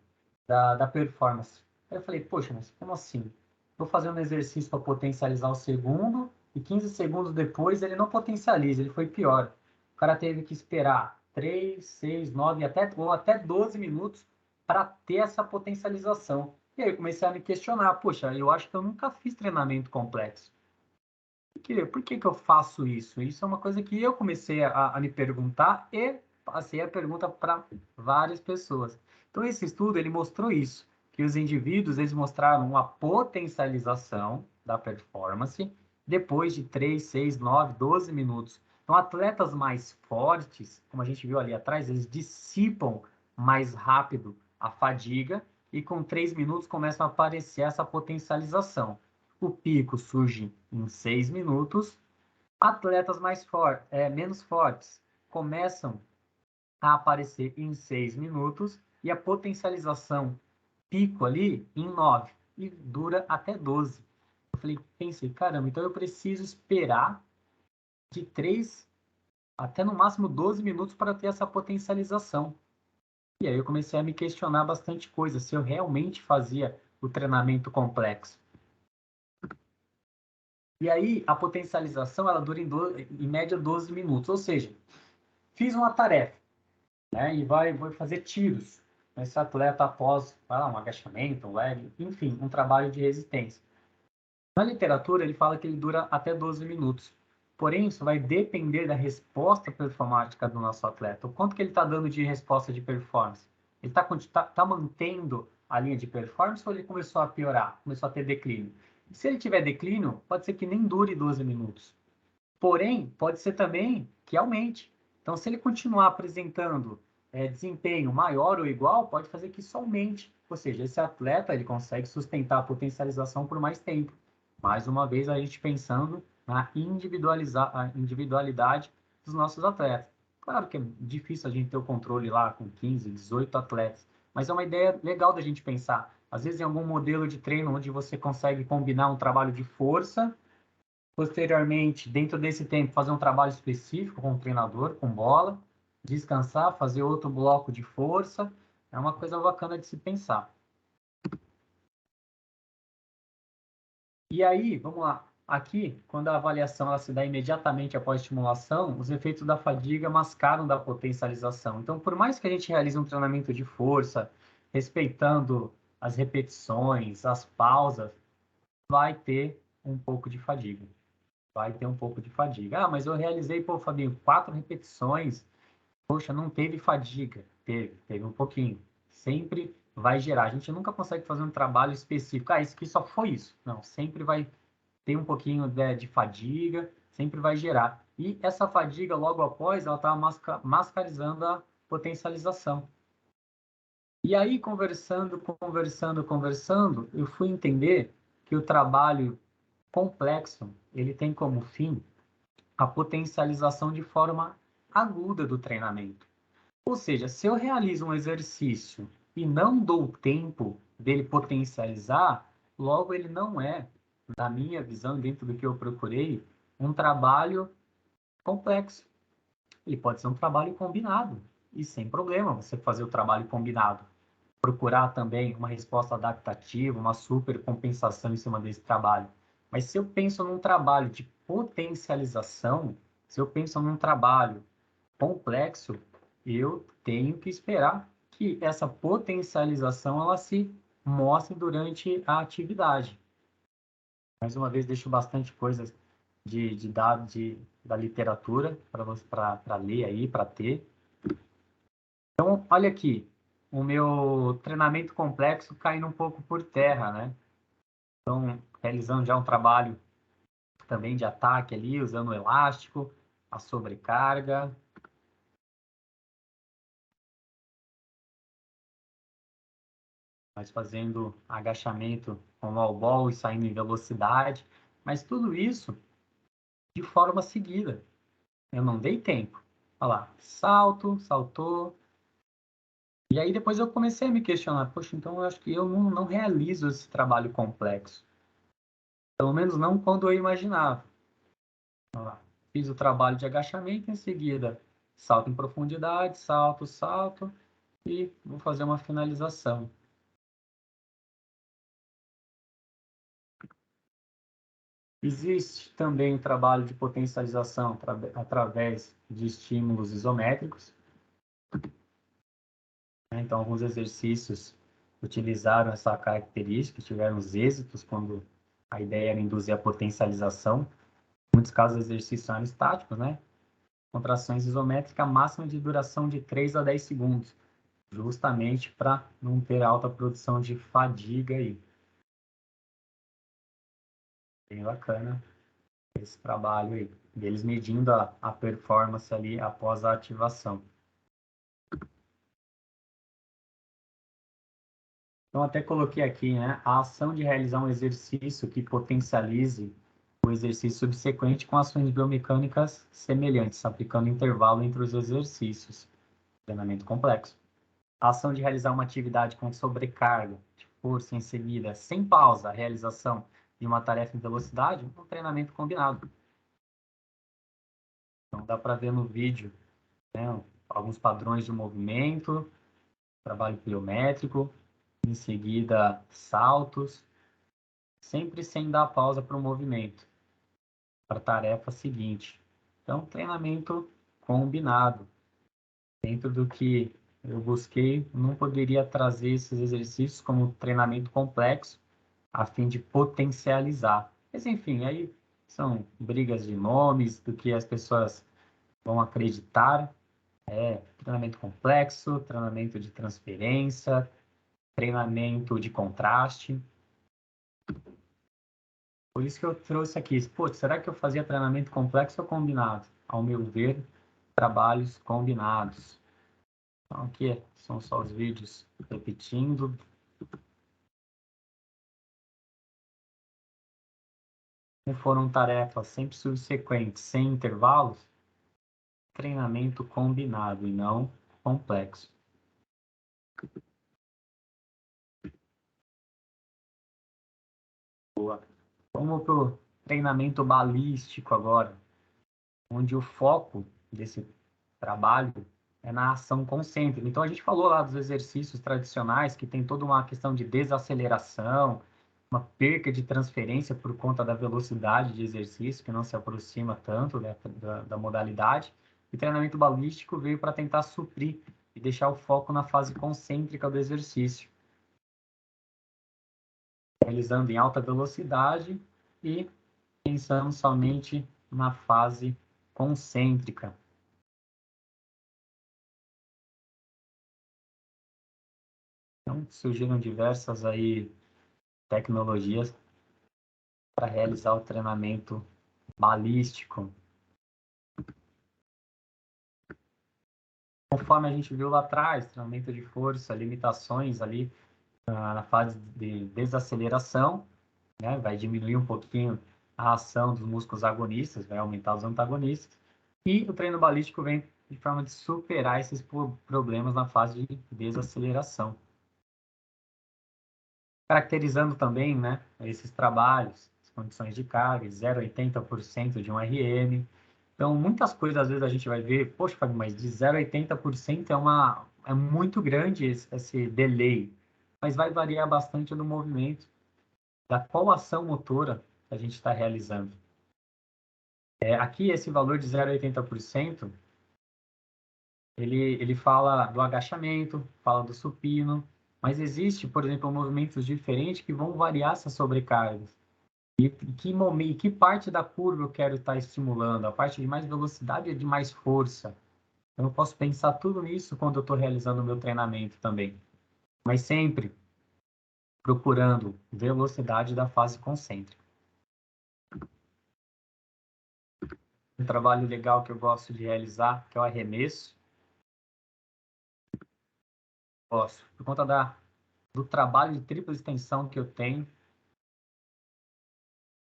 da performance. Aí eu falei, poxa, mas como assim? Estou fazendo um exercício para potencializar o segundo e 15 segundos depois ele não potencializa, ele foi pior. O cara teve que esperar 3, 6, 9 ou até 12 minutos para ter essa potencialização. E aí eu comecei a me questionar, poxa, eu acho que eu nunca fiz treinamento complexo. Por que eu faço isso? Isso é uma coisa que eu comecei a me perguntar e passei a pergunta para várias pessoas. Então, esse estudo, ele mostrou isso, que os indivíduos, eles mostraram uma potencialização da performance depois de 3, 6, 9, 12 minutos. Então, atletas mais fortes, como a gente viu ali atrás, eles dissipam mais rápido a fadiga e com 3 minutos começam a aparecer essa potencialização. O pico surge em 6 minutos. Atletas menos fortes começam a aparecer em 6 minutos e a potencialização pico ali em 9 e dura até 12. Eu pensei, caramba, então eu preciso esperar de 3 até no máximo 12 minutos para ter essa potencialização. E aí eu comecei a me questionar bastante coisa, se eu realmente fazia o treinamento complexo. E aí, a potencialização, ela dura em média 12 minutos. Ou seja, fiz uma tarefa, né? E vou fazer tiros. Esse atleta após, um agachamento, um leg, enfim, um trabalho de resistência. Na literatura, ele fala que ele dura até 12 minutos. Porém, isso vai depender da resposta performática do nosso atleta. O quanto que ele está dando de resposta de performance? Ele está mantendo a linha de performance ou ele começou a piorar, começou a ter declínio? Se ele tiver declínio, pode ser que nem dure 12 minutos. Porém, pode ser também que aumente. Então, se ele continuar apresentando desempenho maior ou igual, pode fazer que isso aumente. Ou seja, esse atleta ele consegue sustentar a potencialização por mais tempo. Mais uma vez, a gente pensando na individualidade dos nossos atletas. Claro que é difícil a gente ter o controle lá com 15, 18 atletas, mas é uma ideia legal da gente pensar. Às vezes, em algum modelo de treino onde você consegue combinar um trabalho de força, posteriormente, dentro desse tempo, fazer um trabalho específico com o treinador, com bola, descansar, fazer outro bloco de força, é uma coisa bacana de se pensar. E aí, vamos lá. Aqui, quando a avaliação ela se dá imediatamente após a estimulação, os efeitos da fadiga mascaram da potencialização. Então, por mais que a gente realize um treinamento de força, respeitando as repetições, as pausas, vai ter um pouco de fadiga. Vai ter um pouco de fadiga. Ah, mas eu realizei, pô, Fabinho, 4 repetições. Poxa, não teve fadiga. Teve um pouquinho. Sempre vai gerar. A gente nunca consegue fazer um trabalho específico. Ah, isso aqui só foi isso. Não, sempre vai ter um pouquinho de fadiga, sempre vai gerar. E essa fadiga, logo após, ela está mascarizando a potencialização. E aí, conversando, eu fui entender que o trabalho complexo, ele tem como fim a potencialização de forma aguda do treinamento. Ou seja, se eu realizo um exercício e não dou tempo dele potencializar, logo ele não é, na minha visão, dentro do que eu procurei, um trabalho complexo. Ele pode ser um trabalho combinado, e sem problema você fazer o trabalho combinado. Procurar também uma resposta adaptativa, uma super compensação em cima desse trabalho. Mas se eu penso num trabalho de potencialização, se eu penso num trabalho complexo, eu tenho que esperar que essa potencialização ela se mostre durante a atividade. Mais uma vez, deixo bastante coisas de dados da literatura para ler aí, para ter. Então, olha aqui, o meu treinamento complexo caindo um pouco por terra, né? Então, realizando já um trabalho também de ataque ali, usando o elástico, a sobrecarga. Mas fazendo agachamento com wall ball e saindo em velocidade. Mas tudo isso de forma seguida. Eu não dei tempo. Olha lá, saltou. E aí depois eu comecei a me questionar, poxa, então eu acho que eu não realizo esse trabalho complexo. Pelo menos não quando eu imaginava. Olha lá, fiz o trabalho de agachamento, em seguida salto em profundidade, salto, e vou fazer uma finalização. Existe também o trabalho de potencialização através de estímulos isométricos. Então, alguns exercícios utilizaram essa característica, tiveram os êxitos quando a ideia era induzir a potencialização. Em muitos casos, os exercícios eram estáticos, né? Contrações isométricas, máxima de duração de 3 a 10 segundos, justamente para não ter alta produção de fadiga aí. Bem bacana esse trabalho aí, deles medindo a performance ali após a ativação. Então, até coloquei aqui, né, a ação de realizar um exercício que potencialize o exercício subsequente com ações biomecânicas semelhantes, aplicando intervalo entre os exercícios. Treinamento complexo. A ação de realizar uma atividade com sobrecarga, de força em seguida, sem pausa, a realização de uma tarefa em velocidade, um treinamento combinado. Então, dá para ver no vídeo, né, alguns padrões de movimento, trabalho pliométrico, em seguida saltos, sempre sem dar pausa para o movimento, para a tarefa seguinte. Então, treinamento combinado. Dentro do que eu busquei, não poderia trazer esses exercícios como treinamento complexo, a fim de potencializar. Mas, enfim, aí são brigas de nomes, do que as pessoas vão acreditar. Treinamento complexo, treinamento de transferência, treinamento de contraste. Por isso que eu trouxe aqui. Pô, será que eu fazia treinamento complexo ou combinado? Ao meu ver, trabalhos combinados. Então, aqui são só os vídeos repetindo. Se foram tarefas sempre subsequentes, sem intervalos, treinamento combinado e não complexo. Boa. Vamos para o treinamento balístico agora, onde o foco desse trabalho é na ação concêntrica. Então, a gente falou lá dos exercícios tradicionais, que tem toda uma questão de desaceleração, uma perca de transferência por conta da velocidade de exercício, que não se aproxima tanto, né, da modalidade. E treinamento balístico veio para tentar suprir e deixar o foco na fase concêntrica do exercício, realizando em alta velocidade e pensando somente na fase concêntrica. Então, surgiram diversas aí tecnologias para realizar o treinamento balístico. Conforme a gente viu lá atrás, treinamento de força, limitações ali na fase de desaceleração, né? Vai diminuir um pouquinho a ação dos músculos agonistas, vai aumentar os antagonistas. E o treino balístico vem de forma de superar esses problemas na fase de desaceleração. Caracterizando também, né, esses trabalhos, as condições de carga, de 0 a 80% de um RM. Então, muitas coisas, às vezes, a gente vai ver, poxa, Fábio, mas de 0 a 80% é muito grande esse delay, mas vai variar bastante no movimento, da qual ação motora a gente está realizando. Aqui, esse valor de 0 a 80%, ele fala do agachamento, fala do supino, mas existe, por exemplo, movimentos diferentes que vão variar essas sobrecargas. E que parte da curva eu quero estar estimulando? A parte de mais velocidade ou de mais força? Então, eu posso pensar tudo nisso quando eu estou realizando o meu treinamento também. Mas sempre procurando velocidade da fase concêntrica. Um trabalho legal que eu gosto de realizar, que é o arremesso. Gosto, por conta do trabalho de tripla extensão que eu tenho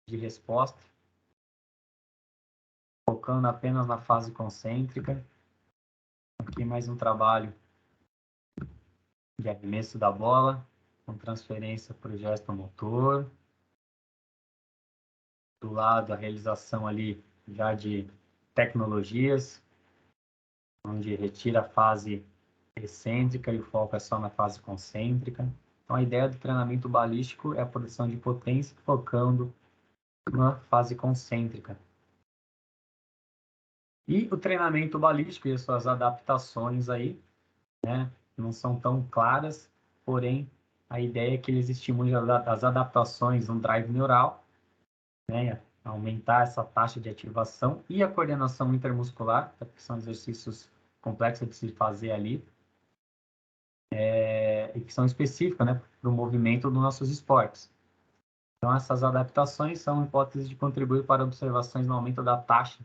de resposta, focando apenas na fase concêntrica. Aqui mais um trabalho de arremesso da bola, com transferência para o gesto motor. Do lado, a realização ali já de tecnologias, onde retira a fase excêntrica e o foco é só na fase concêntrica. Então, a ideia do treinamento balístico é a produção de potência focando na fase concêntrica. E o treinamento balístico e as suas adaptações aí, né, não são tão claras, porém, a ideia é que eles estimulem as adaptações no drive neural, né, aumentar essa taxa de ativação e a coordenação intermuscular, que são exercícios complexos de se fazer ali, e que são específicos, né, para o movimento dos nossos esportes. Então, essas adaptações são hipóteses de contribuir para observações no aumento da taxa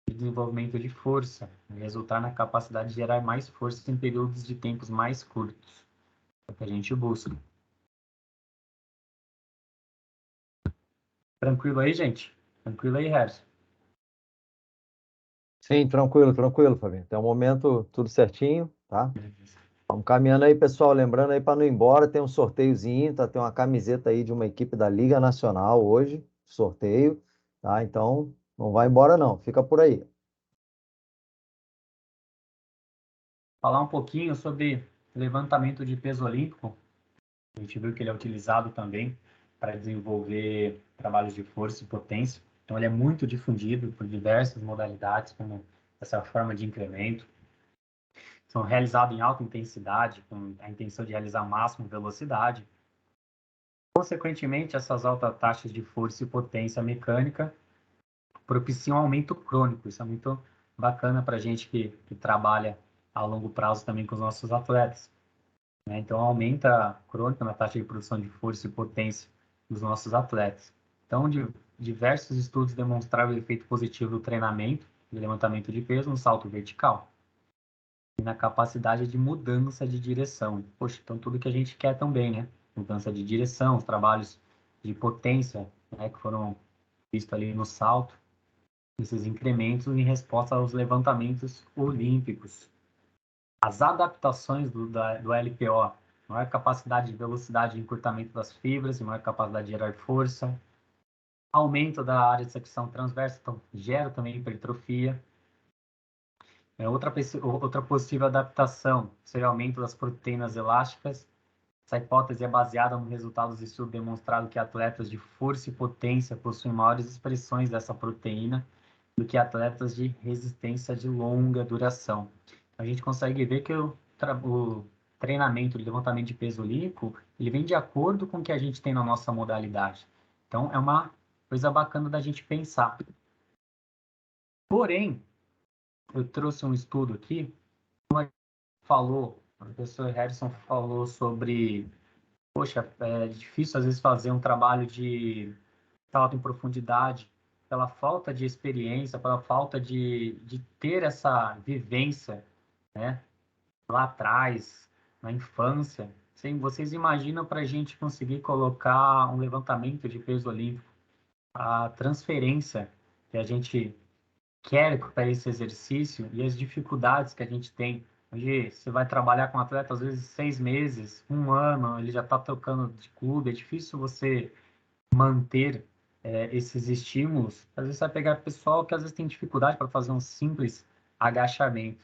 de desenvolvimento de força, e resultar na capacidade de gerar mais força em períodos de tempos mais curtos, é o que a gente busca. Tranquilo aí, gente? Tranquilo aí, Harrison? Sim, tranquilo, tranquilo, Fabinho. Até o momento, tudo certinho, tá? Vamos caminhando aí, pessoal. Lembrando aí para não ir embora, tem um sorteiozinho, tá? Tem uma camiseta aí de uma equipe da Liga Nacional hoje, sorteio, tá? Então, não vai embora não, fica por aí. Falar um pouquinho sobre levantamento de peso olímpico. A gente viu que ele é utilizado também para desenvolver trabalhos de força e potência. Então, ele é muito difundido por diversas modalidades, como essa forma de incremento. São realizados em alta intensidade, com a intenção de realizar máxima velocidade. Consequentemente, essas altas taxas de força e potência mecânica propiciam um aumento crônico. Isso é muito bacana para a gente que trabalha a longo prazo também com os nossos atletas. né? Então, aumenta crônica na taxa de produção de força e potência dos nossos atletas. Então, diversos estudos demonstraram o efeito positivo do treinamento de levantamento de peso no salto vertical e na capacidade de mudança de direção. Poxa, então tudo que a gente quer também, né? Mudança de direção, os trabalhos de potência, né, que foram vistos ali no salto, esses incrementos em resposta aos levantamentos olímpicos. As adaptações do LPO, maior capacidade de velocidade e encurtamento das fibras, maior capacidade de gerar força, aumento da área de secção transversa, então gera também hipertrofia. Outra possível adaptação seria o aumento das proteínas elásticas. Essa hipótese é baseada nos resultados de estudo demonstrado que atletas de força e potência possuem maiores expressões dessa proteína do que atletas de resistência de longa duração. A gente consegue ver que o treinamento de levantamento de peso olímpico, ele vem de acordo com o que a gente tem na nossa modalidade. Então, é uma coisa bacana da gente pensar. Porém, eu trouxe um estudo aqui, o professor Harrison falou sobre, poxa, é difícil às vezes fazer um trabalho de salto em profundidade, pela falta de experiência, pela falta de ter essa vivência, né, lá atrás, na infância. Sim, vocês imaginam para a gente conseguir colocar um levantamento de peso olímpico, a transferência que a gente quer para esse exercício e as dificuldades que a gente tem. Hoje você vai trabalhar com um atleta, às vezes 6 meses, um ano, ele já está tocando de clube, é difícil você manter esses estímulos. Às vezes você vai pegar pessoal que às vezes tem dificuldade para fazer um simples agachamento.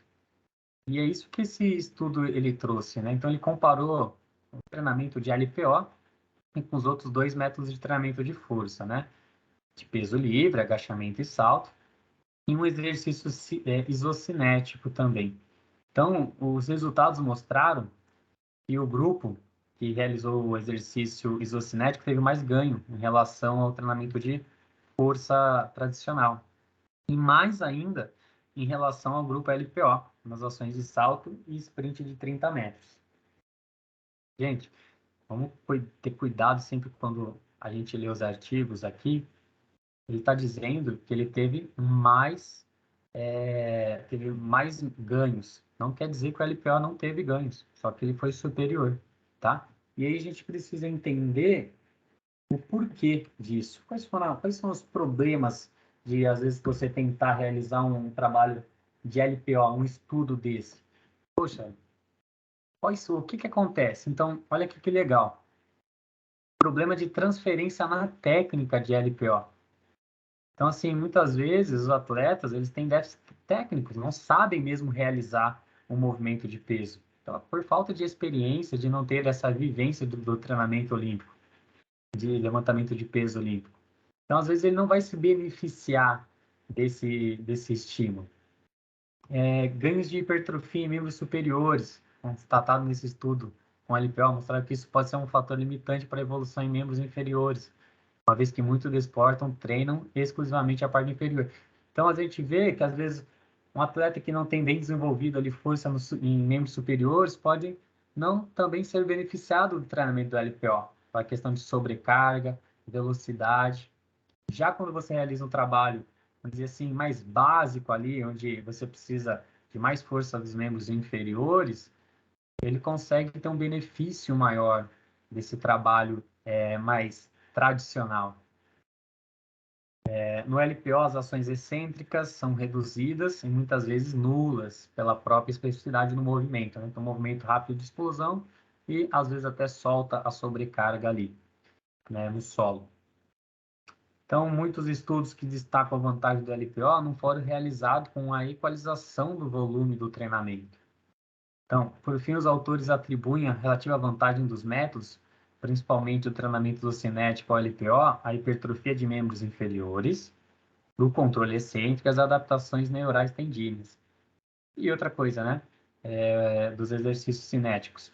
E é isso que esse estudo ele trouxe, né? Então ele comparou o treinamento de LPO com os outros dois métodos de treinamento de força, né? De peso livre, agachamento e salto, e um exercício isocinético também. Então, os resultados mostraram que o grupo que realizou o exercício isocinético teve mais ganho em relação ao treinamento de força tradicional. E mais ainda em relação ao grupo LPO, nas ações de salto e sprint de 30 metros. Gente, vamos ter cuidado sempre quando a gente lê os artigos aqui. Ele está dizendo que ele teve mais ganhos. Não quer dizer que o LPO não teve ganhos, só que ele foi superior, tá? E aí a gente precisa entender o porquê disso. Quais são os problemas de, às vezes, você tentar realizar um trabalho de LPO, um estudo desse? Poxa, o que acontece? Então, olha que legal. Problema de transferência na técnica de LPO. Então, assim, muitas vezes os atletas, eles têm déficit técnicos, não sabem mesmo realizar um movimento de peso. Então, por falta de experiência, de não ter essa vivência do treinamento olímpico, de levantamento de peso olímpico. Então, às vezes, ele não vai se beneficiar desse estímulo. Ganhos de hipertrofia em membros superiores, constatado nesse estudo com LPO, mostraram que isso pode ser um fator limitante para a evolução em membros inferiores, uma vez que muitos desportam, treinam exclusivamente a parte inferior. Então, a gente vê que, às vezes, um atleta que não tem bem desenvolvido ali força em membros superiores pode não também ser beneficiado do treinamento do LPO, para a questão de sobrecarga, velocidade. Já quando você realiza um trabalho, vamos dizer assim, mais básico ali, onde você precisa de mais força dos membros inferiores, ele consegue ter um benefício maior desse trabalho mais tradicional. No LPO, as ações excêntricas são reduzidas e muitas vezes nulas pela própria especificidade do movimento, né? Então, movimento rápido de explosão e às vezes até solta a sobrecarga ali, né, no solo. Então, muitos estudos que destacam a vantagem do LPO não foram realizados com a equalização do volume do treinamento. Então, por fim, os autores atribuem a relativa vantagem dos métodos, principalmente o treinamento do cinético ao LPO, à hipertrofia de membros inferiores, do controle excêntrico e as adaptações neurais tendíneas. E outra coisa, né? Dos exercícios cinéticos.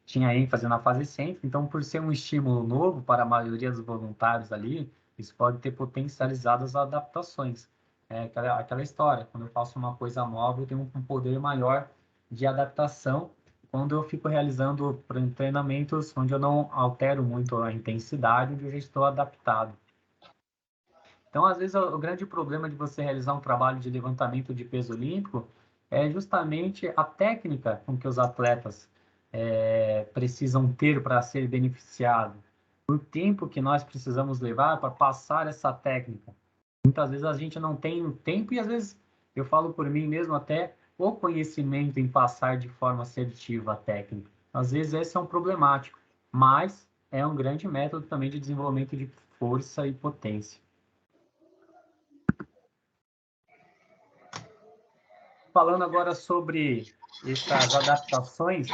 Tinha ênfase na fase excêntrica, então, por ser um estímulo novo para a maioria dos voluntários ali, isso pode ter potencializado as adaptações. Aquela história, quando eu faço uma coisa nova, eu tenho um poder maior de adaptação quando eu fico realizando treinamentos onde eu não altero muito a intensidade, onde eu já estou adaptado. Então, às vezes, o grande problema de você realizar um trabalho de levantamento de peso olímpico é justamente a técnica com que os atletas precisam ter para ser beneficiado. O tempo que nós precisamos levar para passar essa técnica. Muitas vezes a gente não tem o tempo e, às vezes, eu falo por mim mesmo até, o conhecimento em passar de forma assertiva a técnica. Às vezes esse é um problemático, mas é um grande método também de desenvolvimento de força e potência. Falando agora sobre essas adaptações,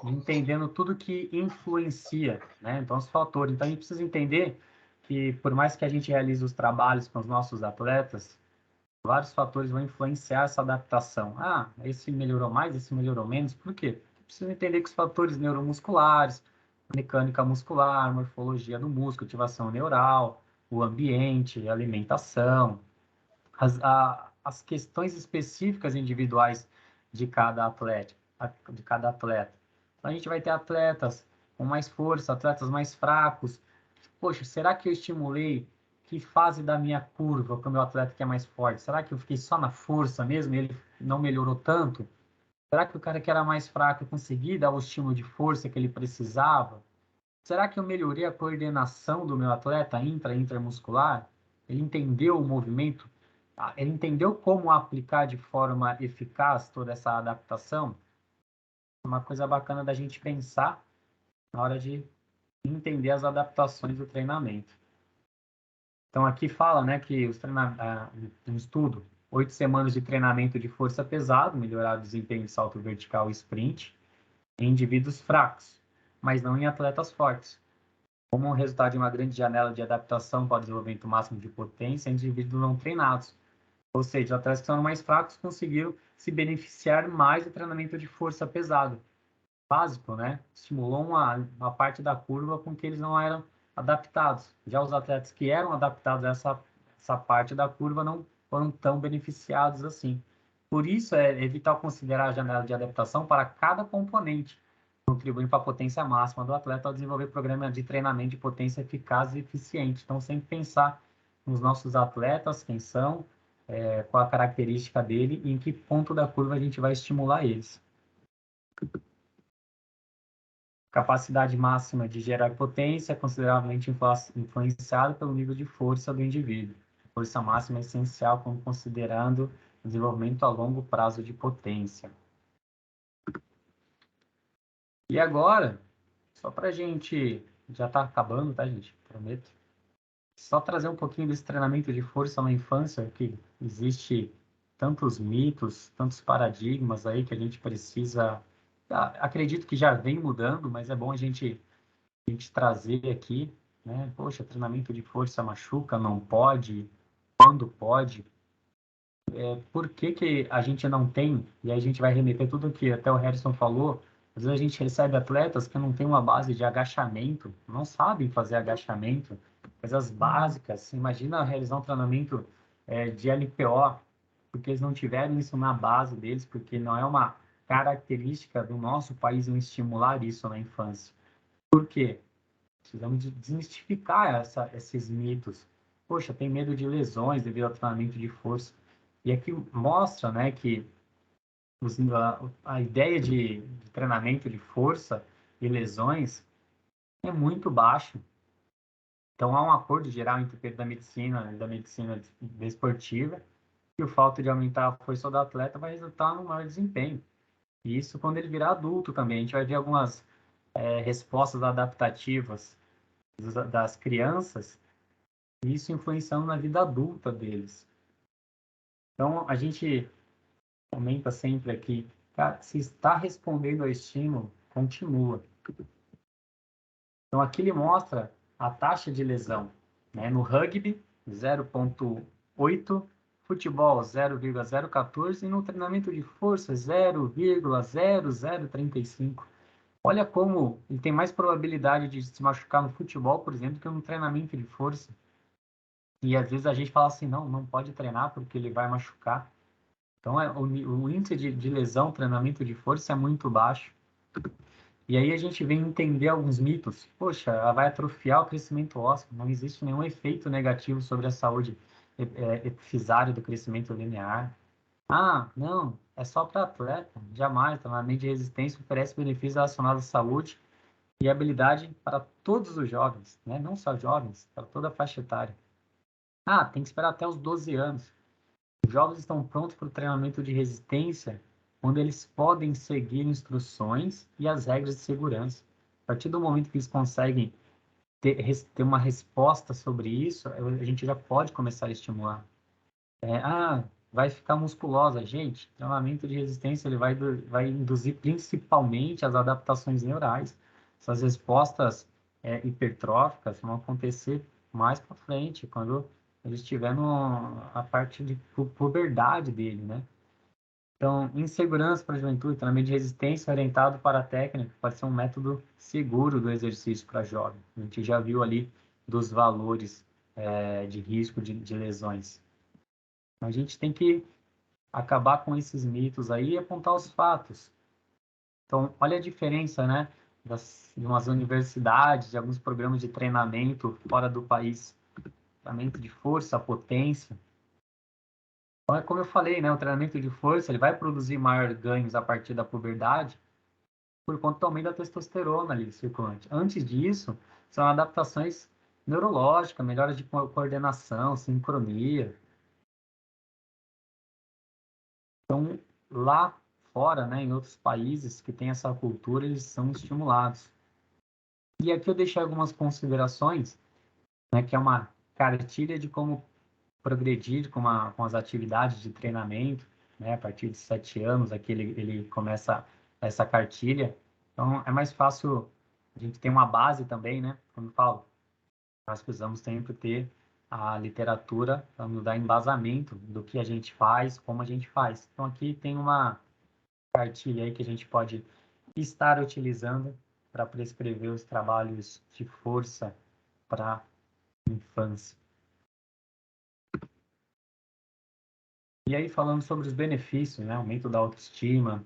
entendendo tudo que influencia, né? Então, os fatores. Então, a gente precisa entender que, por mais que a gente realize os trabalhos com os nossos atletas, vários fatores vão influenciar essa adaptação. Ah, esse melhorou mais, esse melhorou menos. Por quê? Precisa entender que os fatores neuromusculares, mecânica muscular, morfologia do músculo, ativação neural, o ambiente, a alimentação, as questões específicas individuais de cada atleta. Então, a gente vai ter atletas com mais força, atletas mais fracos. Poxa, será que eu estimulei que fase da minha curva para o meu atleta que é mais forte? Será que eu fiquei só na força mesmo e ele não melhorou tanto? Será que o cara que era mais fraco eu consegui dar o estímulo de força que ele precisava? Será que eu melhorei a coordenação do meu atleta intramuscular? Ele entendeu o movimento? Ele entendeu como aplicar de forma eficaz toda essa adaptação? Uma coisa bacana da gente pensar na hora de entender as adaptações do treinamento. Então, aqui fala, né, que um estudo, 8 semanas de treinamento de força pesado, melhorar o desempenho de salto vertical e sprint em indivíduos fracos, mas não em atletas fortes. Como um resultado de uma grande janela de adaptação para o desenvolvimento máximo de potência em indivíduos não treinados. Ou seja, os atletas que são mais fracos conseguiram se beneficiar mais do treinamento de força pesado. Básico, né? Estimulou uma parte da curva com que eles não eram adaptados. Já os atletas que eram adaptados a essa parte da curva não foram tão beneficiados assim. Por isso, é vital considerar a janela de adaptação para cada componente, contribuindo para a potência máxima do atleta ao desenvolver programa de treinamento de potência eficaz e eficiente. Então, sempre pensar nos nossos atletas, quem são, qual a característica dele e em que ponto da curva a gente vai estimular eles. Capacidade máxima de gerar potência é consideravelmente influenciada pelo nível de força do indivíduo. A força máxima é essencial quando considerando o desenvolvimento a longo prazo de potência. E agora, só para a gente, já está acabando, tá, gente? Prometo. Só trazer um pouquinho desse treinamento de força na infância, que existe tantos mitos, tantos paradigmas aí que a gente precisa... Acredito que já vem mudando, mas é bom a gente trazer aqui, né? Poxa, treinamento de força machuca, não pode, quando pode? Por que que a gente não tem? E aí a gente vai remeter tudo que até o Harrison falou. Às vezes a gente recebe atletas que não têm uma base de agachamento, não sabem fazer agachamento, coisas básicas. Imagina realizar um treinamento de LPO, porque eles não tiveram isso na base deles, porque não é uma característica do nosso país não estimular isso na infância. Por quê? Precisamos desmistificar esses mitos. Poxa, tem medo de lesões devido ao treinamento de força. E aqui mostra, né, que a ideia de treinamento de força e lesões é muito baixo. Então, há um acordo geral entre o peso da medicina e da medicina desportiva que o fato de aumentar a força do atleta vai resultar no maior desempenho. E isso quando ele virar adulto também. A gente vai ver algumas respostas adaptativas das crianças, e isso influenciando na vida adulta deles. Então, a gente comenta sempre aqui, cara, se está respondendo ao estímulo, continua. Então, aqui ele mostra a taxa de lesão, né? No rugby, 0,8, futebol, 0,014 e no treinamento de força, 0,0035. Olha como ele tem mais probabilidade de se machucar no futebol, por exemplo, que no treinamento de força. E às vezes a gente fala assim, não pode treinar porque ele vai machucar. Então, o índice de lesão, treinamento de força é muito baixo. E aí a gente vem entender alguns mitos. Poxa, ela vai atrofiar o crescimento ósseo. Não existe nenhum efeito negativo sobre a saúde epifisária do crescimento linear. Ah, não, é só para atleta. Jamais. Treinamento de resistência oferece benefícios relacionados à saúde e habilidade para todos os jovens, né? Não só jovens, para toda a faixa etária. Ah, tem que esperar até os 12 anos. Os jovens estão prontos para o treinamento de resistência, onde eles podem seguir instruções e as regras de segurança. A partir do momento que eles conseguem ter uma resposta sobre isso, a gente já pode começar a estimular. Vai ficar musculosa. Gente, treinamento de resistência ele vai induzir principalmente as adaptações neurais. Essas respostas hipertróficas vão acontecer mais para frente, quando ele estiver a parte de puberdade dele, né? Então, insegurança para a juventude, treinamento de resistência orientado para a técnica, pode ser um método seguro do exercício para jovem. A gente já viu ali dos valores de risco de lesões. A gente tem que acabar com esses mitos aí e apontar os fatos. Então, olha a diferença, né, de umas universidades, de alguns programas de treinamento fora do país, treinamento de força, potência. Então, é como eu falei, né, o treinamento de força, ele vai produzir maiores ganhos a partir da puberdade, por conta também da testosterona ali circulante. Antes disso, são adaptações neurológicas, melhoras de coordenação, sincronia. Então, lá fora, né, em outros países que têm essa cultura, eles são estimulados. E aqui eu deixei algumas considerações, né, que é uma cartilha de como progredir com as atividades de treinamento, né, a partir de 7 anos, aqui ele começa essa cartilha. Então, é mais fácil a gente ter uma base também, né, como eu falo, nós precisamos sempre ter a literatura para nos dar embasamento do que a gente faz, como a gente faz. Então, aqui tem uma cartilha aí que a gente pode estar utilizando para prescrever os trabalhos de força para a infância. E aí, falando sobre os benefícios, né? Aumento da autoestima,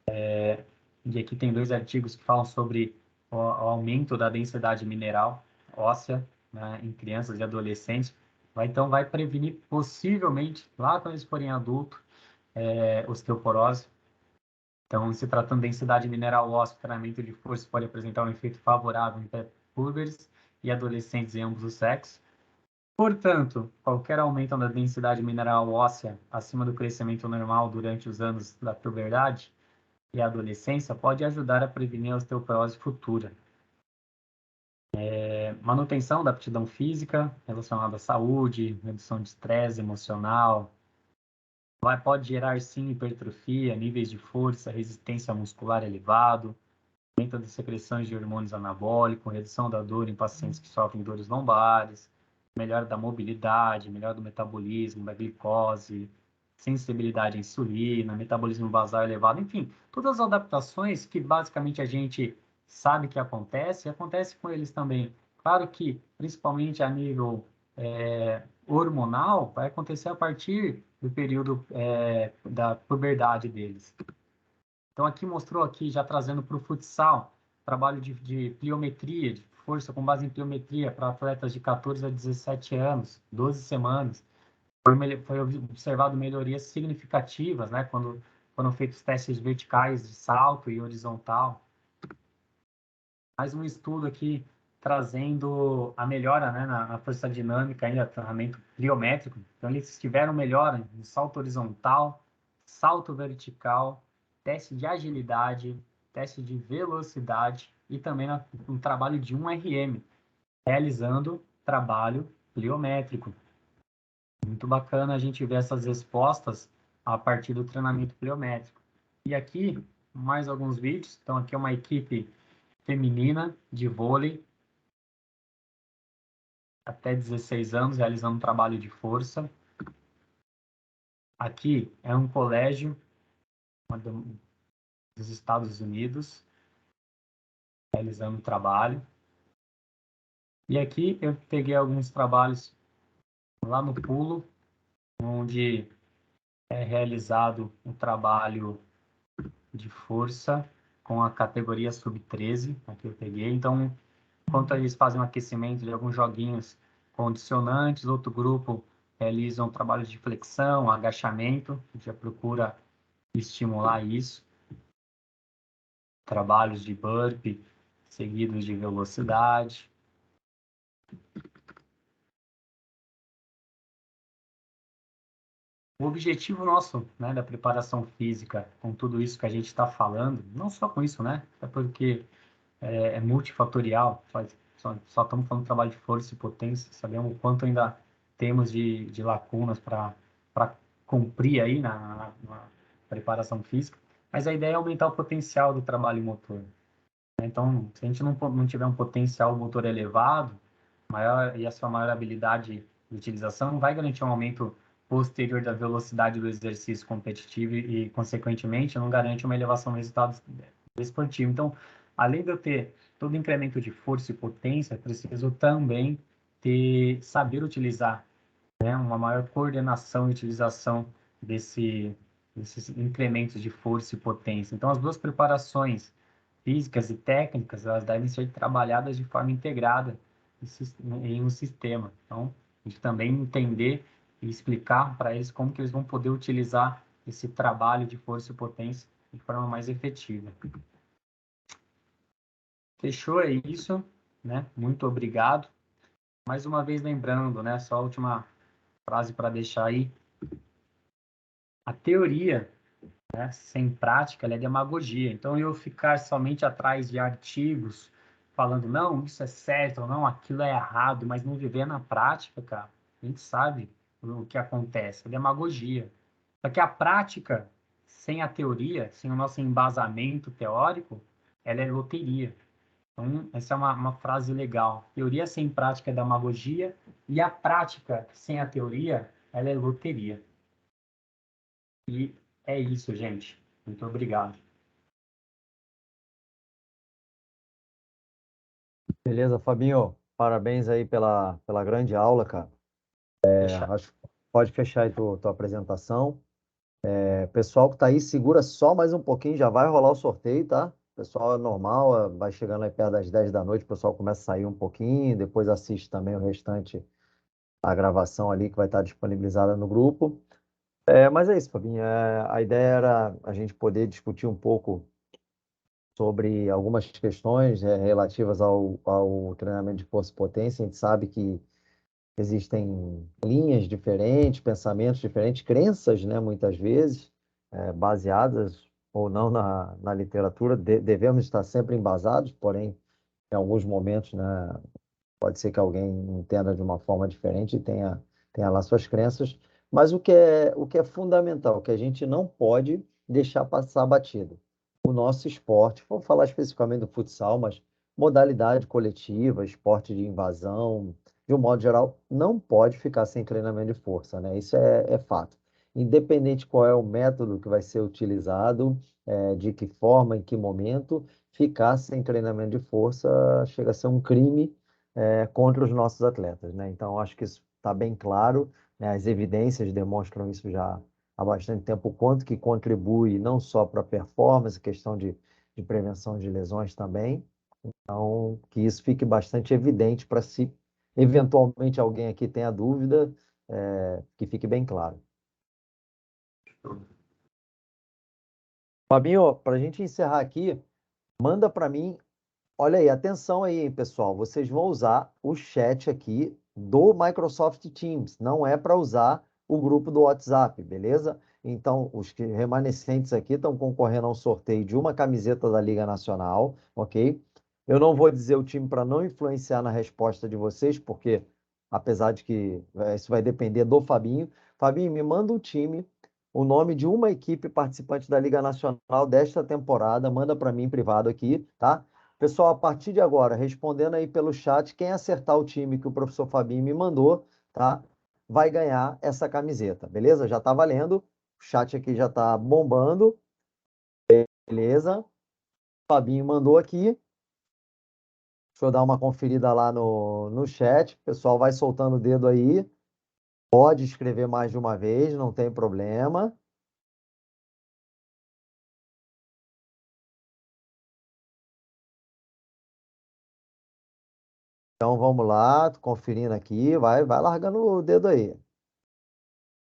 e aqui tem 2 artigos que falam sobre o aumento da densidade mineral óssea, né, em crianças e adolescentes. Então, vai prevenir possivelmente, lá quando eles forem adultos, osteoporose. Então, se tratando de densidade mineral óssea, o treinamento de força pode apresentar um efeito favorável em pré-púberes e adolescentes em ambos os sexos. Portanto, qualquer aumento da densidade mineral óssea acima do crescimento normal durante os anos da puberdade e adolescência pode ajudar a prevenir a osteoporose futura. Manutenção da aptidão física relacionada à saúde, redução de estresse emocional, pode gerar sim hipertrofia, níveis de força, resistência muscular elevado, aumento das secreções de hormônios anabólicos, redução da dor em pacientes que sofrem dores lombares, melhora da mobilidade, melhora do metabolismo, da glicose, sensibilidade à insulina, metabolismo basal elevado, enfim, todas as adaptações que basicamente a gente sabe que acontece com eles também. Claro que, principalmente a nível hormonal, vai acontecer a partir do período da puberdade deles. Então, aqui mostrou, aqui já trazendo para o futsal, trabalho de pliometria, de força com base em pliometria para atletas de 14 a 17 anos, 12 semanas. Foi observado melhorias significativas, né, quando foram feitos testes verticais de salto e horizontal. Mais um estudo aqui trazendo a melhora, né, na força dinâmica, ainda treinamento pliométrico. Então, eles tiveram melhora no salto horizontal, salto vertical, teste de agilidade, teste de velocidade e também um trabalho de 1RM, realizando trabalho pliométrico. Muito bacana a gente ver essas respostas a partir do treinamento pliométrico. E aqui, mais alguns vídeos. Então, aqui é uma equipe feminina de vôlei, até 16 anos, realizando um trabalho de força. Aqui é um colégio dos Estados Unidos, realizando um trabalho. E aqui eu peguei alguns trabalhos lá no pulo, onde é realizado um trabalho de força com a categoria sub-13, aqui eu peguei. Então, enquanto eles fazem um aquecimento de alguns joguinhos condicionantes, outro grupo realiza um trabalho de flexão, agachamento, a gente já procura estimular isso. Trabalhos de burpee, seguidos de velocidade. O objetivo nosso, né, da preparação física, com tudo isso que a gente está falando, não só com isso, né, é porque é multifatorial, só estamos falando de trabalho de força e potência, sabemos o quanto ainda temos de lacunas para cumprir aí na preparação física, mas a ideia é aumentar o potencial do trabalho motor. Então, se a gente não tiver um potencial motor elevado, maior, e a sua maior habilidade de utilização, vai garantir um aumento posterior da velocidade do exercício competitivo e, consequentemente, não garante uma elevação no resultado esportivo. Então, além de eu ter todo o incremento de força e potência, preciso também saber utilizar, né, uma maior coordenação e utilização desses incrementos de força e potência. Então, as duas preparações físicas e técnicas, elas devem ser trabalhadas de forma integrada em um sistema. Então, a gente também entender e explicar para eles como que eles vão poder utilizar esse trabalho de força e potência de forma mais efetiva. Fechou, é isso, né? Muito obrigado. Mais uma vez lembrando, né? Só a última frase para deixar aí. A teoria, né, sem prática, ela é demagogia. Então, eu ficar somente atrás de artigos falando, não, isso é certo, ou não, aquilo é errado, mas não viver na prática, cara, a gente sabe o que acontece, é demagogia. Só que a prática, sem a teoria, sem o nosso embasamento teórico, ela é loteria. Então, essa é uma frase legal. Teoria sem prática é demagogia, e a prática sem a teoria, ela é loteria. E é isso, gente. Muito obrigado. Beleza, Fabinho? Parabéns aí pela grande aula, cara. Fechado. Acho que pode fechar aí tua apresentação. Pessoal que tá aí, segura só mais um pouquinho, já vai rolar o sorteio, tá? Pessoal é normal, vai chegando aí perto das 10 da noite, o pessoal começa a sair um pouquinho, depois assiste também o restante, a gravação ali que vai estar disponibilizada no grupo. Mas é isso, Fabinho. A ideia era a gente poder discutir um pouco sobre algumas questões, relativas ao treinamento de força e potência. A gente sabe que existem linhas diferentes, pensamentos diferentes, crenças, né, muitas vezes, baseadas ou não na literatura. Devemos estar sempre embasados, porém, em alguns momentos, né, pode ser que alguém entenda de uma forma diferente e tenha lá suas crenças. Mas o que é fundamental, que a gente não pode deixar passar batido. O nosso esporte, vamos falar especificamente do futsal, mas modalidade coletiva, esporte de invasão, de um modo geral, não pode ficar sem treinamento de força, né? Isso é fato. Independente qual é o método que vai ser utilizado, de que forma, em que momento, ficar sem treinamento de força chega a ser um crime, contra os nossos atletas, né? Então, acho que isso está bem claro, né? As evidências demonstram isso já há bastante tempo, o quanto que contribui não só para a performance, questão de prevenção de lesões também. Então, que isso fique bastante evidente para se eventualmente alguém aqui tenha dúvida, que fique bem claro. Fabinho, para a gente encerrar aqui, manda para mim. Olha aí, atenção aí, hein, pessoal. Vocês vão usar o chat aqui do Microsoft Teams, não é para usar o grupo do WhatsApp, beleza? Então, remanescentes aqui estão concorrendo a um sorteio de uma camiseta da Liga Nacional, ok? Eu não vou dizer o time para não influenciar na resposta de vocês, porque apesar de que isso vai depender do Fabinho. Fabinho, me manda o time, o nome de uma equipe participante da Liga Nacional desta temporada, manda para mim em privado aqui, tá? Pessoal, a partir de agora, respondendo aí pelo chat, quem acertar o time que o professor Fabinho me mandou, tá? Vai ganhar essa camiseta, beleza? Já tá valendo. O chat aqui já tá bombando, beleza? O Fabinho mandou aqui. Deixa eu dar uma conferida lá no chat. O pessoal vai soltando o dedo aí. Pode escrever mais de uma vez, não tem problema. Então vamos lá, tô conferindo aqui, vai largando o dedo aí.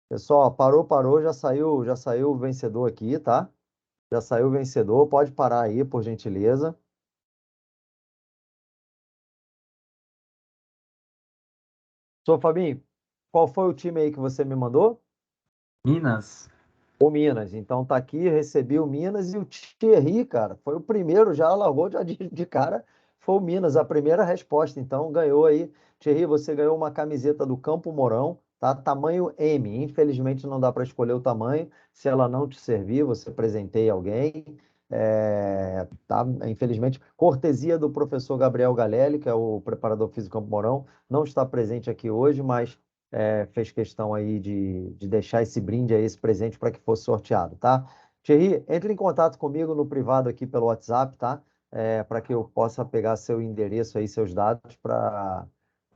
Pessoal, parou, já saiu o vencedor aqui, tá? Já saiu o vencedor, pode parar aí, por gentileza. Sou Fabinho, qual foi o time aí que você me mandou? Minas, O Minas. Então tá aqui, recebi o Minas e o Thierry, cara, foi o primeiro, já largou já de cara, foi o Minas, a primeira resposta. Então ganhou aí. Thierry, você ganhou uma camiseta do Campo Mourão, tá? Tamanho M. Infelizmente não dá para escolher o tamanho. Se ela não te servir, você presenteia alguém. Tá? Infelizmente, cortesia do professor Gabriel Galelli, que é o preparador físico do Campo Mourão, não está presente aqui hoje, mas fez questão aí de deixar esse brinde aí, esse presente para que fosse sorteado, tá? Thierry, entre em contato comigo no privado aqui pelo WhatsApp, tá? Para que eu possa pegar seu endereço aí, seus dados para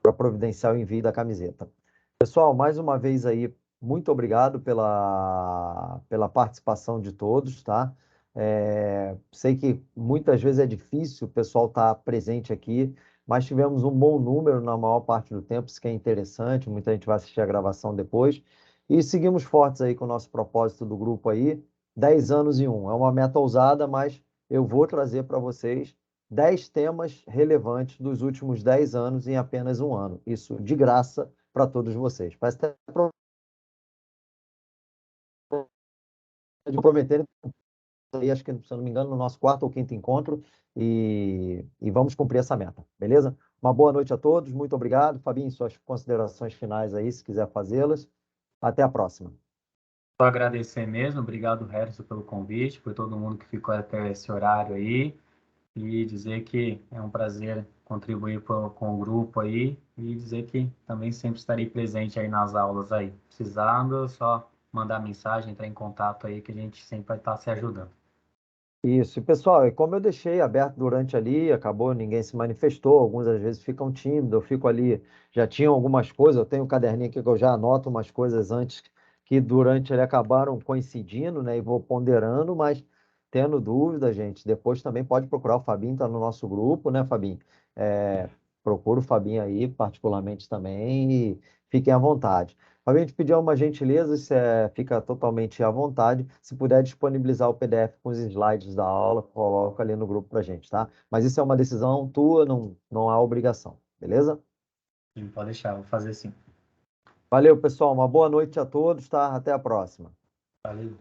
providenciar o envio da camiseta. Pessoal, mais uma vez aí, muito obrigado pela participação de todos, tá? Sei que muitas vezes é difícil o pessoal estar presente aqui, mas tivemos um bom número na maior parte do tempo, isso que é interessante, muita gente vai assistir a gravação depois. E seguimos fortes aí com o nosso propósito do grupo aí, 10 anos em um. É uma meta ousada, mas eu vou trazer para vocês 10 temas relevantes dos últimos 10 anos em apenas um ano. Isso de graça para todos vocês. Parece até de prometer aí, acho que, se eu não me engano, no nosso quarto ou quinto encontro, e vamos cumprir essa meta, beleza? Uma boa noite a todos, muito obrigado. Fabinho, suas considerações finais aí, se quiser fazê-las. Até a próxima. só agradecer mesmo, obrigado, Harrison, pelo convite, por todo mundo que ficou até esse horário aí, e dizer que é um prazer contribuir com o grupo aí, e dizer que também sempre estarei presente aí nas aulas aí. Precisando, é só mandar mensagem, entrar em contato aí, que a gente sempre vai estar se ajudando. Isso, e pessoal, e como eu deixei aberto durante ali, acabou, ninguém se manifestou, alguns às vezes ficam tímidos, eu fico ali, já tinham algumas coisas, eu tenho um caderninho aqui que eu já anoto umas coisas antes que durante ele acabaram coincidindo, né, e vou ponderando, mas tendo dúvida, gente, depois também pode procurar o Fabinho, tá no nosso grupo, né, Fabinho? É, procura o Fabinho aí, particularmente também, e fiquem à vontade. A gente pediu uma gentileza, você fica totalmente à vontade. Se puder disponibilizar o PDF com os slides da aula, coloca ali no grupo para gente, tá? Mas isso é uma decisão tua, não há obrigação, beleza? Sim, pode deixar, vou fazer sim. Valeu, pessoal. Uma boa noite a todos, tá? Até a próxima. Valeu.